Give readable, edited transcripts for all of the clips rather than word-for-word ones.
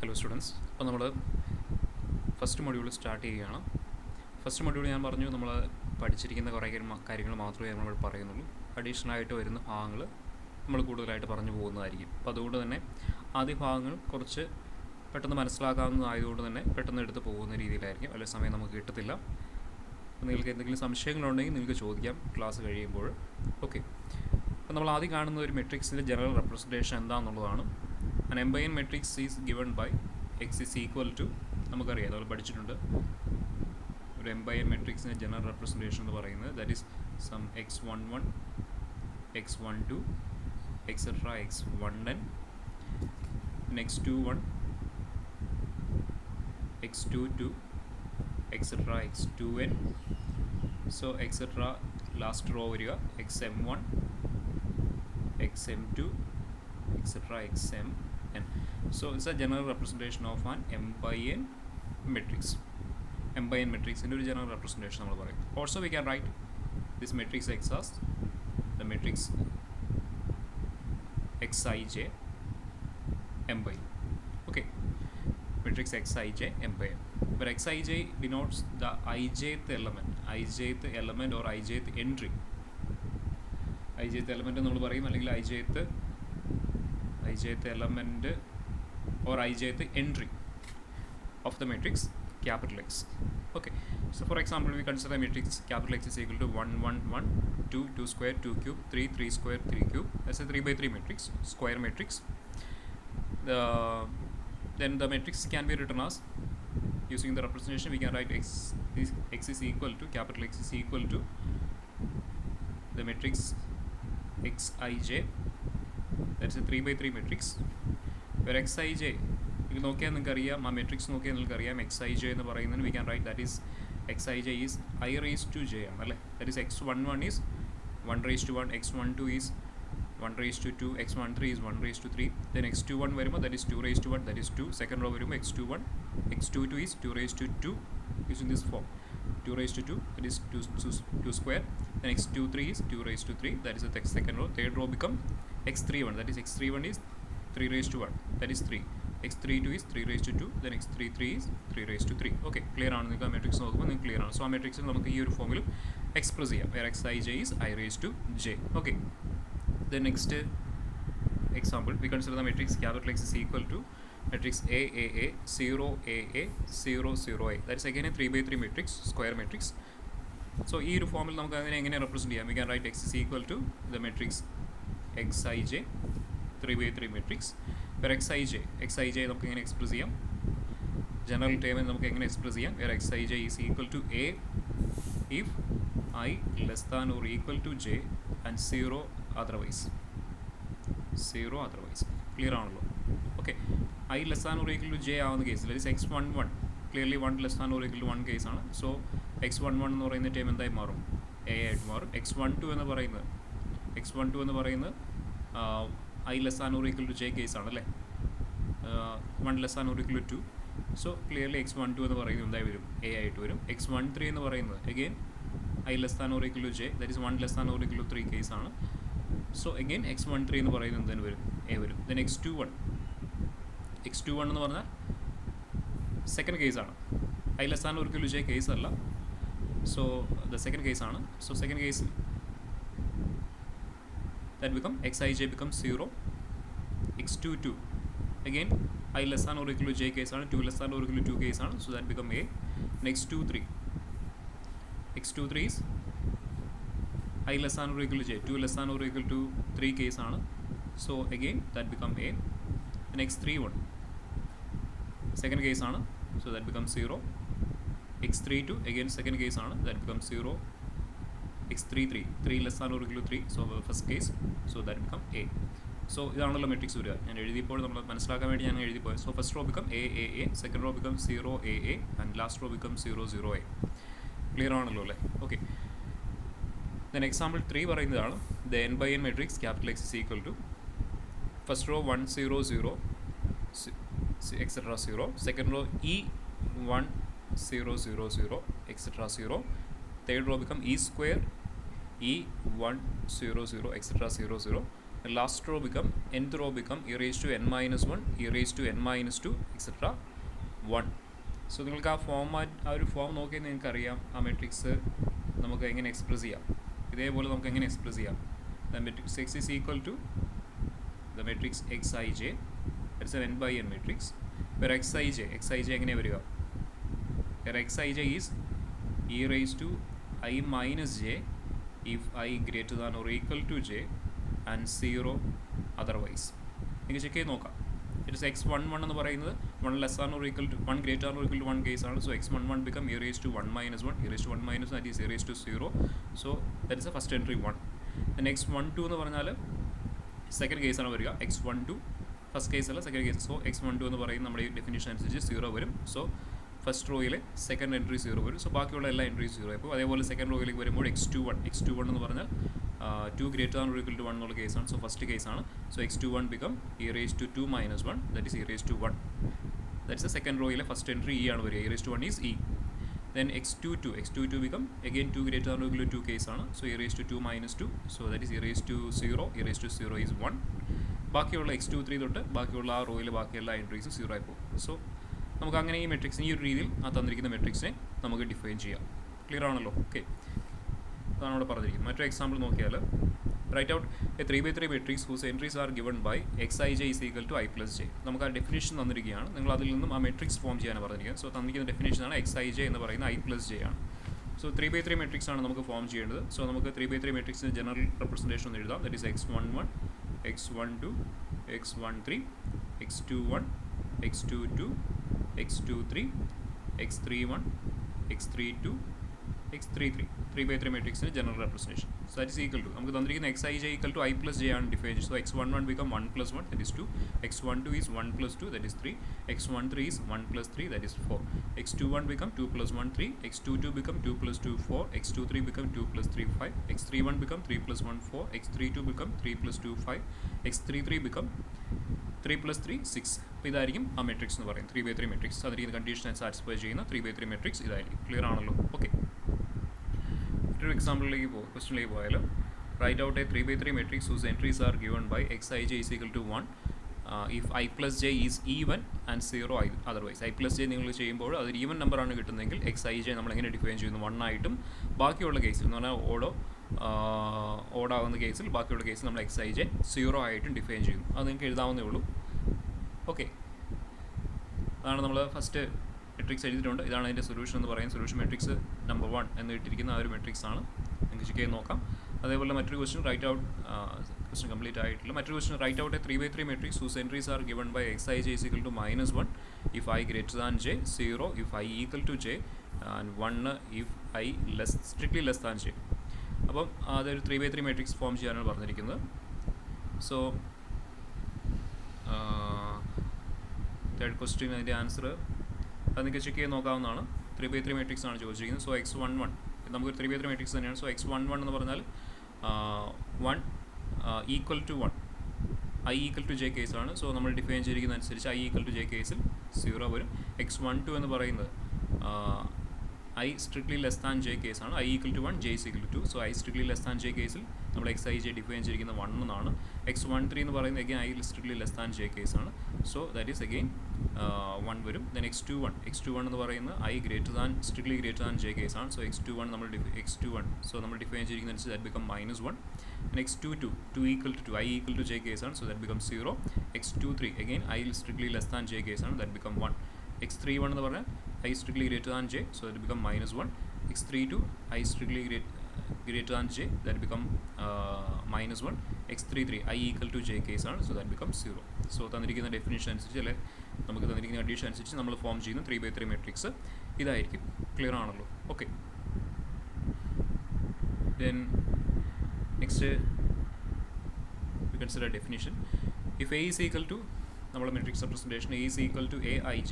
Hello students, അപ്പോൾ നമ്മൾ first module start ചെയ്യുകയാണ്. ഫസ്റ്റ് മൊഡ്യൂൾ ഞാൻ പറഞ്ഞു നമ്മൾ പഠിച്ചിരിക്കുന്ന കുറേ കാര്യങ്ങൾ മാത്രമേ നമ്മൾ പറയുന്നുള്ളൂ. അഡീഷണൽ ആയിട്ട് വരുന്ന ഭാഗങ്ങൾ നമ്മൾ കൂടുതലായിട്ട് പറഞ്ഞു പോകുന്നതായിരിക്കും. അപ്പോൾ അതുകൊണ്ട് തന്നെ ആദ്യ ഭാഗങ്ങൾ കുറച്ച് പെട്ടെന്ന് മനസ്സിലാക്കാവുന്നതായതുകൊണ്ട് തന്നെ പെട്ടെന്ന് എടുത്ത് പോകുന്ന രീതിയിലായിരിക്കും, അല്ലെങ്കിൽ സമയം നമുക്ക് കിട്ടത്തില്ല. നിങ്ങൾക്ക് എന്തെങ്കിലും സംശയങ്ങളുണ്ടെങ്കിൽ നിങ്ങൾക്ക് ചോദിക്കാം ക്ലാസ് കഴിയുമ്പോൾ. ഓക്കെ, അപ്പോൾ നമ്മൾ ആദ്യം കാണുന്ന ഒരു മെട്രിക്സിൻ്റെ ജനറൽ റെപ്രസെൻറ്റേഷൻ എന്താണെന്നുള്ളതാണ്. An M/n matrix is given by x is equal to, നമുക്കറിയാം, നമ്മൾ പഠിച്ചിട്ടുണ്ട്. ഒരു M/n മെട്രിക്സിൻ്റെ ജനറൽ റെപ്രസെൻറ്റേഷൻ എന്ന് പറയുന്നത് that is sum x11 x12 etcetera x1n x21 x22 etcetera x2n, so etcetera last row വരിക xm1 xm2 etcetera xmn. So it's a general representation of an M/n matrix. M/n matrix in a general representation. Also we can write this matrix X as the matrix Xij M/n. Okay, matrix Xij M/n, where Xij denotes the ijth element or ijth entry. ijth element നമ്മൾ പറയും, അല്ലെങ്കിൽ ijth element or ijth entry of the matrix capital X. Okay, so for example we consider a matrix capital X is equal to 1 1 1 2 2 square 2 cube 3 3 square 3 cube. That's a 3/3 matrix, square matrix. Then the matrix can be written as, using the representation we can write x is equal to, capital X is equal to the matrix Xij. That's a 3/3 matrix where Xij, ഇത് നോക്കിയാൽ നിങ്ങൾക്ക് അറിയാം, ആ matrix നോക്കിയാൽ നിങ്ങൾക്ക് അറിയാം Xij എന്ന് പറയുന്നത് we can write that is Xij is I raised to j ആണ് അല്ലേ. That is x11 is 1 raised to 1, x12 is 1 raised to 2, x13 is 1 raised to 3, then x21 വരുമ്പോൾ that is 2 raised to 1, that is 2. Second row വരുമ്പോൾ x21, x22 is 2 raised to 2 using this form, 2 raised to 2, that is 2 square, then x23 is 2 raised to 3, that is the second row. Third row become x31, that is x31 is 3 raised to 1, that is 3, x32 is 3 raised to 2, then x33 is 3 raised to 3. Okay, clear ആണ്. നിങ്ങൾക്ക് ആ matrix നോക്കുമ്പോൾ നിങ്ങൾക്ക് clear ആണ്. So ആ മെട്രിക്സിൽ നമുക്ക് ഈ ഒരു ഫോമിൽ എക്സ്പ്രസ് ചെയ്യാം, where Xij is I raised to j. Okay, the next example we consider the matrix capital X is equal to matrix AAA 0 AA 0 0 A. That is again a 3/3 matrix, square matrix. So ഈ ഒരു ഫോമിൽ നമുക്ക് അതിനെ എങ്ങനെ represent ചെയ്യാം? We can write X is equal to the matrix Xij 3/3 matrix, where Xij നമുക്ക് എങ്ങനെ express ചെയ്യാം? ജനറൽ ടേമിൽ നമുക്ക് എങ്ങനെ എക്സ്പ്രസ് ചെയ്യാം? where Xij is equal to A if I less than or equal to j and 0 otherwise. Clear ആണല്ലോ. Okay, I less than or equal to j ആവുന്ന കേസിൽ that is x11 clearly 1 less than or equal to 1 കേസാണ്. So x11 എന്ന് പറയുന്ന term എന്തായി മാറും? a ആയിട്ട് മാറും. x12 എന്ന് പറയുന്നത് I less than or equal to j കേസാണ് അല്ലേ. 1 less than or equal to 2, so clearly x12 എന്ന് പറയുന്നത് എന്തായി വരും? a ആയിട്ട് വരും. x13 എന്ന് പറയുന്നത് again I less than or equal to j, that is 1 less than or equal to 3 കേസാണ്. സോ അഗെയിൻ x13 എന്ന് പറയുന്നത് എന്തിന് വരും? a വരും. ദെൻ x21 എന്ന് പറഞ്ഞാൽ സെക്കൻഡ് കേസാണ്. I less than or equal to j കേസല്ല, സോ ദ സെക്കൻഡ് കേസാണ്. സോ സെക്കൻഡ് കേസിൽ that become Xij becomes 0. x22 again I less than or equal to j case ആണ്, 2 less than or equal to 2 case ആണ്, so that become a. Next x23 is I less than or equal to j, 2 less than or equal to 3 case ആണ്, so again that become a. x31 second case ആണ്, so that becomes 0. x32 again second case ആണ്, that becomes 0. x33 3 less than or equal to 3, so first case, so that become a. So ഇതാണല്ലോ matrix വരിക. ഞാൻ എഴുതിയപ്പോൾ നമ്മൾ മനസ്സിലാക്കാൻ വേണ്ടി ഞാൻ എഴുതിപ്പോയത്. So first row become a a a, second row become 0 a a, and last row become 0 0 a. Clear ആണല്ലോ അല്ലേ? ഓക്കെ, ദെൻ എക്സാമ്പിൾ 3 പറയുന്നതാണ് the n/n matrix capital X is equal to first row 1 0 0 etcetera 0, second row e1 0 0 0 etcetera 0, third row become e square e1 0 0 etc 0 0, The last row become, nth row become e raised to n minus 1, e raised to n minus 2, etc. 1. So നിങ്ങൾക്ക് ആ format, ആ ഒരു form നോക്കിയാൽ നിങ്ങൾക്ക് അറിയാം ആ matrix നമുക്ക് എങ്ങനെ എക്സ്പ്രസ് ചെയ്യാം. ഇതേപോലെ നമുക്ക് എങ്ങനെ എക്സ്പ്രസ് ചെയ്യാം. The matrix x is equal to the matrix x i j, that's n by N matrix. വേറെ എക്സ് ഐ ജെ എങ്ങനെ വരിക? വേറെ x i J is e raised to I minus j if I greater than or equal to j and 0 otherwise. നിങ്ങൾക്ക് check ചെയ്ത് നോക്കാം. It is x11 എന്ന് പറയുന്നത് 1 lesser or equal to 1 greater or equal to 1 case ആണ്. സോ x11 become e raised to 1 minus 1, e raised to 1 minus 1, that is e raised to 0. So that is the first entry 1. Then x12 എന്ന് പറഞ്ഞാൽ second കേസാണ് വരിക. x12 first case അല്ല, second case. So x12 എന്ന് പറയുന്നത് നമ്മുടെ definition അനുസരിച്ച് 0 വരും. സോ ഫസ്റ്റ് റോയിൽ സെക്കൻഡ് എൻട്രി 0 വരും. സോ ബാക്കിയുള്ള എല്ലാ എൻട്രീസ് 0 ആയിപ്പോൾ. അതേപോലെ സെക്കൻഡ് റോയിലേക്ക് വരുമ്പോൾ x21 എന്ന് പറഞ്ഞാൽ 2 greater than or equal to 1 എന്നുള്ള കേസാണ്. സോ ഫസ്റ്റ് കേസാണ്. So x21 become e raised to 2 minus 1, that is e raised to 1. That's the second റോയിലെ ഫസ്റ്റ് എൻട്രി e ആണ് വരിക. e raised to 1 is e. Then x22 become again 2 greater than or equal to 2 കേസാണ്. So e raised to 2 minus 2, so that is e raised to 0, e raised to 0 is 1. ബാക്കിയുള്ള x23 തൊട്ട് ബാക്കിയുള്ള ആ റോയിൽ ബാക്കിയുള്ള entries 0 ആയി പോകും. So നമുക്ക് അങ്ങനെ ഈ മെട്രിക്സിന് ഈ ഒരു രീതിയിൽ ആ തന്നിരിക്കുന്ന മെട്രിക്സിനെ നമുക്ക് ഡിഫൈൻ ചെയ്യാം. ക്ലിയർ ആണല്ലോ? ഓക്കെ, അതാണ് ഇവിടെ പറഞ്ഞിരിക്കുന്നത്. മറ്റൊരു എക്സാമ്പിൾ നോക്കിയാൽ, write out a 3x3 matrix whose entries are given by x i J is equal to i plus j. നമുക്ക് ആ ഡെഫിനേഷൻ തന്നിരിക്കുകയാണ്. നിങ്ങൾ അതിൽ നിന്നും ആ മെട്രിക്സ് ഫോം ചെയ്യാനാണ് പറഞ്ഞിരിക്കുന്നത്. സോ തന്നിരിക്കുന്ന ഡെഫിനേഷനാണ് എക്സ് ഐ ജെ എന്ന് പറയുന്ന ഐ പ്ലസ് ജെ ആണ്. സോ 3x3 മെട്രിക്സ് ആണ് നമുക്ക് ഫോം ചെയ്യേണ്ടത്. സോ നമുക്ക് 3x3 മെട്രിക്സിന് ജനറൽ റെപ്രസെൻറ്റേഷൻ ഒന്ന് എഴുതാം. That is x11, x12, x13, x21, x22, x23, x31, x32, x33. 3x3 മെട്രിക്സിന് general representation. So that is equal to, നമുക്ക് തന്നിരിക്കുന്ന x i j equal to i plus j ആണ് define ചെയ്യുന്നത്. സോ x11 become 1 plus 1, that is 2. x12 is 1 plus 2, that is 3. x13 is 1 plus 3, that is 4. x21 become 2 plus 1, 3. x22 become 2 plus 2, 4. x23 become 2 plus 3, 5. x31 become 3 plus 1, 4. x32 become 3 plus 2, 5. x33 become 3 plus 3, 6. അപ്പോൾ ഇതായിരിക്കും ആ matrix എന്ന് പറയുന്നത് 3x3 matrix. അതിരിക്കുന്ന കണ്ടീഷനെ satisfy ചെയ്യുന്ന 3x3 matrix ഇതായിരിക്കും. Clear ആണല്ലോ? Okay, മറ്റൊരു എക്സാമ്പിളിലേക്ക് ക്വസ്റ്റ്യനിലേക്ക് പോയാൽ, write out a 3x3 matrix whose entries are given by x i J is equal to 1 if i plus j is even and 0 otherwise. I plus j നിങ്ങൾ ചെയ്യുമ്പോൾ അതൊരു even നമ്പറാണ് കിട്ടുന്നതെങ്കിൽ എക്സ് ഐ ജെ നമ്മൾ എങ്ങനെ define ചെയ്യുന്നു? 1 ആയിട്ടും ബാക്കിയുള്ള കേസിൽ എന്ന് പറഞ്ഞാൽ ഓടാവുന്ന കേസിൽ ബാക്കിയുള്ള കേസിൽ നമ്മൾ എക്സ് ഐ ജെ 0 ആയിട്ടും ഡിഫൈൻ ചെയ്യുന്നു. അത് നിങ്ങൾക്ക് എഴുതാവുന്നേ ഉള്ളൂ. ഓക്കെ, അതാണ് നമ്മൾ ഫസ്റ്റ് മെട്രിക്സ് എഴുതിയിട്ടുണ്ട്. ഇതാണ് അതിൻ്റെ സൊല്യൂഷൻ എന്ന് പറയുന്നത്. സൊല്യൂഷൻ മെട്രിക്സ് നമ്പർ 1 എന്ന് ഇട്ടിരിക്കുന്ന ആ ഒരു മെട്രിക്സ് ആണ്. നിങ്ങൾക്ക് ചെക്ക് ചെയ്ത് നോക്കാം. അതേപോലെ മറ്റൊരു question write out, question complete ആയിട്ടില്ല. മറ്റൊരു question write out a 3x3 matrix whose entries are given by x i J is equal to -1 if i greater than j, 0 if i equal to j and 1 if i strictly less than j. അപ്പം അതൊരു 3x3 matrix form ചെയ്യാനാണ് പറഞ്ഞിരിക്കുന്നത്. So third question അതിൻ്റെ answer അത് നിങ്ങൾക്ക് check ചെയ്ത് നോക്കാവുന്നതാണ്. 3x3 matrix ആണ് ചോദിച്ചിരിക്കുന്നത്. സോ x11 നമുക്കൊരു 3x3 മെട്രിക്സ് തന്നെയാണ്. സോ x11 എന്ന് പറഞ്ഞാൽ 1 equal to 1, i equal to j കേസാണ്. സോ നമ്മൾ ഡിഫൈൻ ചെയ്തിരിക്കുന്ന അനുസരിച്ച് ഐ ഈക്വൽ ടു ജെ കേസിൽ 0 വരും. x12 എന്ന് പറയുന്നത് i strictly less than j കേസാണ്. I equal to 1, j is equal to 2. So i strictly less than j കേസിൽ നമ്മൾ എക്സ് ഐ ജെ ഡിഫൈൻ ചെയ്തിരിക്കുന്ന 1 എന്നാണ്. x13 എന്ന് പറയുന്നത് again I strictly less than j കേസാണ്. സോ ദാറ്റ് ഈസ് അഗെയിൻ 1 വരും. Then x21 എന്ന് പറയുന്നത് i strictly greater than j കേസാണ്. സോ x21 നമ്മൾ ഡിഫൈൻ ചെയ്തിരിക്കുന്ന അനുസരിച്ച് that become -1. And x22 2 equal to 2, I equal to j case on, so that becomes 0. x23 again I strictly less than j case on, that become 1. x31 എന്ന് പറഞ്ഞാൽ I strictly greater than j, so that become -1. x32 I strictly greater than j, that become -1. x33 I equal to j case on, so that becomes 0. So തന്നിരിക്കുന്ന definition അനുസരിച്ച് അല്ലെ നമുക്ക് തന്നിരിക്കുന്ന condition അനുസരിച്ച് നമ്മൾ form ചെയ്യുന്ന 3x3 മെട്രിക്സ് ഇതായിരിക്കും. Clear ആണല്ലോ? Okay, then next we consider definition. If A is equal to നമ്മുടെ matrix representation, A is equal to Aij,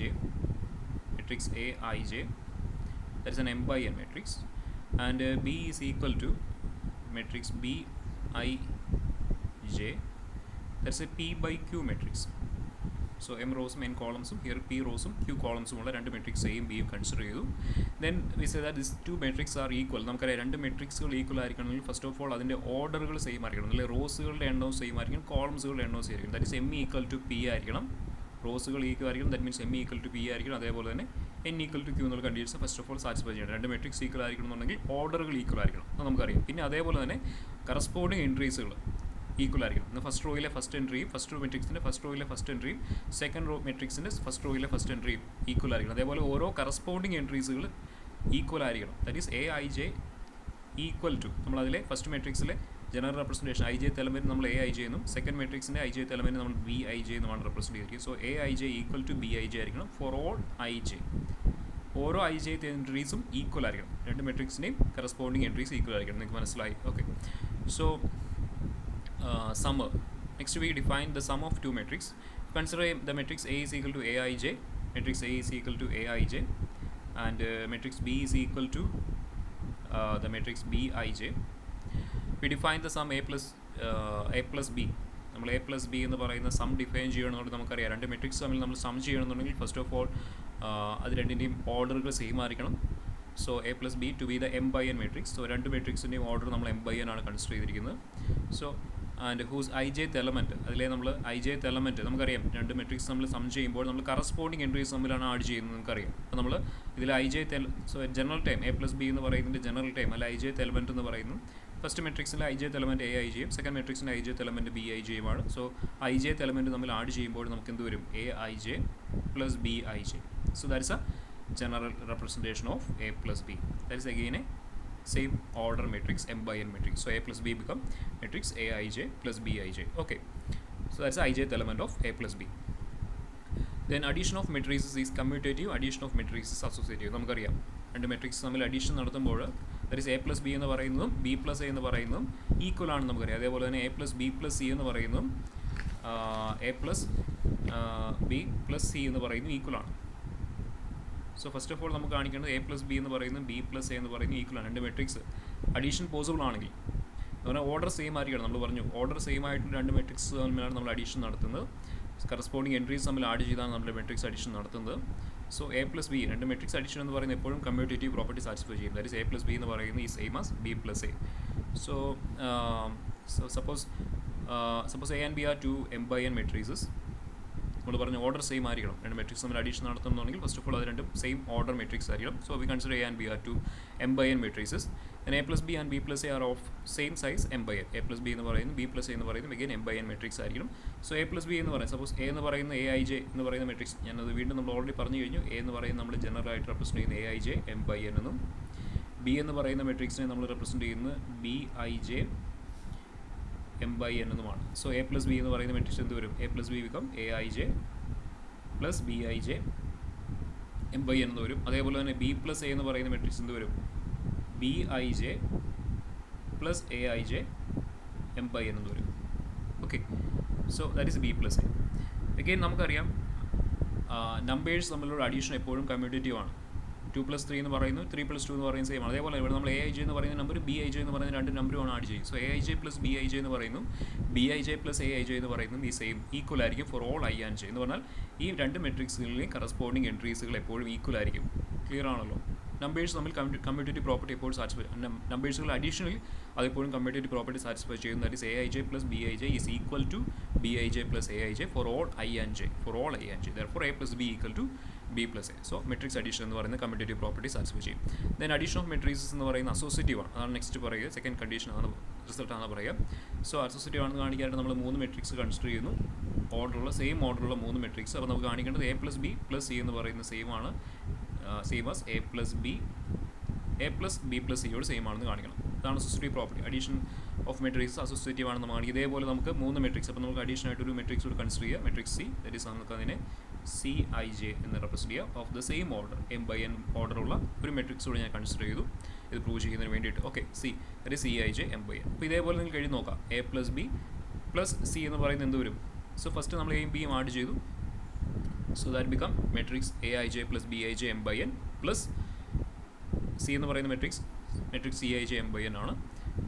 matrix Aij, that is an m by n matrix, and B is equal to matrix Bij, that's a p by q matrix. So m റോസും n കോളംസും here p റോസും q കോളംസും ഉള്ള രണ്ട് matrix എയും ബിയും consider ചെയ്തു. Then we say that this two matrix are equal. നമുക്കറിയാം രണ്ട് മെട്രിക്സുകൾ ഈക്വൽ ആയിരിക്കണമെങ്കിൽ ഫസ്റ്റ് ഓഫ് ഓൾ അതിൻ്റെ ഓർഡറുകൾ സെയിം ആയിരിക്കണം. അല്ലെങ്കിൽ റോസുകളുടെ എണ്ണവും സെയിം ആയിരിക്കണം, കോളംസുകളുടെ എണ്ണവും സെയിം ആയിരിക്കും. That is m equal to p ആയിരിക്കണം, റോസുകൾ ഈക്വൽ ആയിരിക്കണം, that means m equal to p ആയിരിക്കണം. അതേപോലെ തന്നെ എൻ ഈക്വൽ ടു ക്യൂ എന്നുള്ള conditions first of all satisfy ചെയ്യണം. രണ്ട് മെട്രിക്സ് ഈക്വൽ ആയിരിക്കണം എന്നുണ്ടെങ്കിൽ ഓർഡറുകൾ ഈക്വൽ ആയിരിക്കണം, അത് നമുക്കറിയാം. പിന്നെ അതേപോലെ തന്നെ കറസ്പോണ്ടിങ് എൻട്രീസുകൾ ഈക്വൽ ആയിരിക്കണം. ഫസ്റ്റ് റോയിലെ ഫസ്റ്റ് എൻട്രിയും ഫസ്റ്റ് റോ മെട്രിക്സിൻ്റെ ഫസ്റ്റ് റോയിലെ ഫസ്റ്റ് എൻട്രിയും സെക്കൻഡ് റോ മെട്രിക്സിൻ്റെ ഫസ്റ്റ് റോയിലെ ഫസ്റ്റ് എൻട്രിയും ഈക്വൽ ആയിരിക്കണം. അതേപോലെ ഓരോ കറസ്പോണ്ടിങ് എൻട്രീസുകൾ ഈക്വൽ ആയിരിക്കണം. That is A I j equal to, നമ്മളതിലെ ഫസ്റ്റ് മെട്രിക്സിലെ general representation i j element നമ്മൾ എ ഐ ജെ എന്നും സെക്കൻഡ് മെട്രിക്സിൻ്റെ ഐ ജെ എലമെൻറ്റ് നമ്മൾ ബി ഐ ജെ എന്നുമാണ് റെപ്രസെൻറ്റ് ചെയ്തിരിക്കുന്നത്. So a I j equal to B I j ആയിരിക്കണം for all i j. ഓരോ ഐ ജെ എൻട്രീസും equal ആയിരിക്കണം. രണ്ട് മെട്രിക്സിൻ്റെയും കറസ്പോണ്ടിങ് എൻട്രീസ് ഈക്വൽ ആയിരിക്കണം. നിങ്ങൾക്ക് മനസ്സിലായി? Okay. So sum. Next we define the sum of two matrix. Consider the matrix A is equal to Aij, matrix A is equal to Aij, and matrix B is equal to the matrix Bij. We define the sum A plus B. നമ്മൾ A plus B എന്ന് പറയുന്ന some define ചെയ്യണമെന്നുണ്ടെങ്കിൽ നമുക്കറിയാം രണ്ട് matrix തമ്മിൽ നമ്മൾ some ചെയ്യണമെന്നുണ്ടെങ്കിൽ first of all അത് രണ്ടിൻ്റെയും ഓർഡറുകൾ സെയിം ആയിരിക്കണം. So A plus B to be the m by N matrix. So രണ്ട് മെട്രിക്സിൻ്റെയും ഓർഡർ നമ്മൾ എം ബൈ എൻ ആണ് കൺസിഡർ ചെയ്തിരിക്കുന്നത്. So and whose i jth element, അതിലെ നമ്മൾ ഐ ജെത്ത് എലമെൻറ്റ് നമുക്കറിയാം രണ്ട് മെട്രിക്സ് നമ്മൾ സം ചെയ്യുമ്പോൾ നമ്മൾ കറസ്പോണ്ടിങ് എൻട്രീസ് തമ്മിലാണ് ആഡ് ചെയ്യുന്നത് നമുക്കറിയാം. അപ്പോൾ നമ്മൾ ഇതിൽ I jth so general term A plus B എന്ന് പറയുന്നതിൻ്റെ ജനറൽ ടൈം അല്ല ഐ ജെത്ത് എലമെൻറ്റ് എന്ന് പറയുന്നു. ഫസ്റ്റ് മെട്രിക്സിൻ്റെ I jth element A I ജെയും സെക്കൻഡ് മെട്രിക്സിൻ്റെ I jth element B I ജെയുമാണ്. സോ ഐ ജെത്ത് എലമെൻറ്റ് നമ്മൾ ആഡ് ചെയ്യുമ്പോൾ നമുക്ക് എന്ത് വരും? A I J plus B I J. So that is A general representation of A plus B. That is again a same order matrix M by N matrix. So A plus B become matrix Aij plus Bij. Okay, so that's the ijth element of A plus B. Then addition of matrices is commutative, addition of matrices is associative. നമുക്കറിയാം രണ്ട് matrix തമ്മിൽ addition നടത്തുമ്പോൾ that is A plus B എന്ന് പറയുന്നതും B plus A എന്ന് പറയുന്നതും equal ആണെന്ന് നമുക്കറിയാം. അതേപോലെ തന്നെ A plus B plus C എന്ന് പറയുന്നതും A plus B plus C എന്ന് പറയുന്നതും ഈക്വൽ ആണ്. സോ ഫസ്റ്റ് ഓഫ് ഓൾ നമുക്ക് കാണിക്കേണ്ടത് എ പ്ലസ് ബി എന്ന് പറയുന്നത് ബി പ്ലസ് എ എന്ന് പറയുന്നത് ഈക്വൽ ആണ്. രണ്ട് മെട്രിക്സ് അഡീഷൻ പോസിബിൾ ആണെങ്കിൽ അതുപോലെ ഓർഡർ സെയിം ആയിരിക്കണം. നമ്മൾ പറഞ്ഞു ഓർഡർ സെയിം ആയിട്ട് രണ്ട് മെട്രിക്സ് തമ്മിലാണ് നമ്മൾ അഡീഷൻ നടത്തുന്നത്. കറസ്പോണ്ടിങ് എൻട്രീസ് തമ്മിൽ ആഡ് ചെയ്താണ് നമ്മൾ മെട്രിക്സ് അഡീഷൻ നടത്തുന്നത്. സോ എ പ്ലസ് ബി രണ്ട് മെട്രിക്സ് അഡീഷൻ എന്ന് പറയുന്നത് എപ്പോഴും കമ്മ്യൂട്ടേറ്റീവ് പ്രോപ്പർട്ടി സാറ്റിസ്ഫൈ ചെയ്യും. That is A plus B എന്ന് പറയുന്നത് ഈ same as B plus A. So suppose A and B are two m by n matrices. നമ്മൾ പറഞ്ഞ ഓർഡർ സെയിം ആയിരിക്കണം. രണ്ട് മെട്രിക്സ് തമ്മിൽ അഡീഷൻ നടത്തുന്നുണ്ടെങ്കിൽ ഫസ്റ്റ് ഓഫ് ഓൾ അത് രണ്ടും സെയിം ഓർഡർ മെട്രിക്സ് ആയിരിക്കണം. So we consider A and B are two m by n matrices. Then A plus B and B plus A are of same size m by n. A plus B എന്ന് പറയുന്നത് B plus A എന്ന് പറയുന്നത് again m by N matrix ആയിരിക്കണം. So A plus B എന്ന് പറയുന്നത് suppose A എന്ന് പറയുന്ന A I J എന്ന് പറയുന്ന മെട്രിക്സ്, ഞാനത് വീണ്ടും നമ്മൾ ഓൾറെഡി പറഞ്ഞു കഴിഞ്ഞു. എ എന്ന് പറയുന്നത് നമ്മൾ ജനറൽ ആയിട്ട് റെപ്രസെൻറ്റ് ചെയ്യുന്ന a I J M by n എന്നും, ബി എന്ന് പറയുന്ന മെട്രിക്സിനെ നമ്മൾ റെപ്രസെൻറ്റ് ചെയ്യുന്നത് b I J M by n എന്നുമാണ്. സോ എ പ്ലസ് ബി എന്ന് പറയുന്ന മെട്രിക്സ് എന്ത് വരും? A plus B become a I J plus B I J M by N എന്ന് വരും. അതേപോലെ തന്നെ ബി പ്ലസ് എ എന്ന് പറയുന്ന മെട്രിക്സ് എന്ത് വരും? B I J plus a I J M by N എന്ന് വരും. Okay, so that is B plus A. Again നമുക്കറിയാം നമ്പേഴ്സ് തമ്മിലുള്ള അഡീഷൻ എപ്പോഴും കമ്മ്യൂട്ടേറ്റീവ് ആണ്. 2+3 എന്ന് പറയുന്നു, 3+2 എന്ന് പറയുന്നത് സെയിം ആണ്. അതേപോലെ ഇവിടെ നമ്മൾ എ ഐ ജെ എന്ന് പറയുന്ന നമ്പർ ബി ഐ ജെ എന്ന് പറയുന്ന രണ്ട് നമ്പറുമാണ് ആഡ് ചെയ്യും. So a I J plus B I J എന്ന് പറയുന്നു, B I J plus a I J എന്ന് പറയുന്നതും ഈ സെയിം ഈക്വൽ ആയിരിക്കും four all I and J. എന്ന് പറഞ്ഞാൽ ഈ രണ്ട് മെട്രിക്സുകളിലെയും കറസ്പോണ്ടിങ് എൻട്രീസുകൾ എപ്പോഴും ഈക്വൽ ആയിരിക്കും. ക്ലിയർ ആണല്ലോ? നമ്പേഴ്സ് തമ്മിൽ കമ്മ്യൂട്ടേറ്റീവ് പ്രോപ്പർട്ടി എപ്പോഴും സാറ്റിസ്ഫൈ, നമ്പേഴ്സുകൾ അഡീഷണലി അതെപ്പോഴും കമ്മ്യൂട്ടേറ്റീവ് പ്രോപ്പർട്ടി സാറ്റിസ്ഫൈ ചെയ്യുന്നു. That is A I J plus B I J is equal to B I J plus a I J for all I and j, for all I and J. Therefore A plus B equal to B plus A. So matrix addition എന്ന് പറയുന്ന commutative property satisfy ചെയ്യും. Then addition of matrices എന്ന് പറയുന്ന associative ആണ്. അതാണ് next പറയുക, second condition ആണ്, റിസൾട്ടാണ് പറയുക. സോ അസോസിയേറ്റീവ് ആണെന്ന് കാണിക്കാനായിട്ട് നമ്മൾ മൂന്ന് മെട്രിക്സ് കൺസിഡർ ചെയ്യുന്നു, ഓർഡറുള്ള സെയിം ഓർഡറുള്ള മൂന്ന് മെട്രിക്സ്. അപ്പോൾ നമുക്ക് കാണിക്കേണ്ടത് A plus B plus C എന്ന് പറയുന്ന സെയിം ആണ്, same as A plus B plus സിയോട് സെയിം ആണെന്ന് കാണിക്കണം. അതാണ് associative property. Addition of matrix associative ആണെന്ന് കാണിക്കും. ഇതേപോലെ നമുക്ക് മൂന്ന് മെട്രിക്സ്, അപ്പോൾ നമുക്ക് അഡീഷൻ ആയിട്ട് ഒരു മെട്രിക്സ് കൂടി കൺസിഡർ ചെയ്യുക, മെട്രിക്സ് സി. ദാറ്റ് ഈസ് നമുക്ക് അതിനെ സി ഐ ജെ എന്ന് റെപ്രസെൻറ്റ് ചെയ്യുക. Of the same order M by N ഓർഡറുള്ള ഒരു മെട്രിക്സ് കൂടി ഞാൻ കൺസിഡർ ചെയ്തു ഇത് പ്രൂവ് ചെയ്യുന്നതിന് വേണ്ടിയിട്ട്. Okay, C that c I J M by n. അപ്പോൾ ഇതേപോലെ നിങ്ങൾക്ക് എഴുതി നോക്കാം. A plus B plus C എന്ന് പറയുന്നത് എന്ത് വരും? സോ ഫസ്റ്റ് നമ്മൾ എയും ബിയും ആഡ് ചെയ്തു. So that become matrix A I J plus B I J M by N plus C എന്ന് പറയുന്ന matrix C I J M by N ആണ്.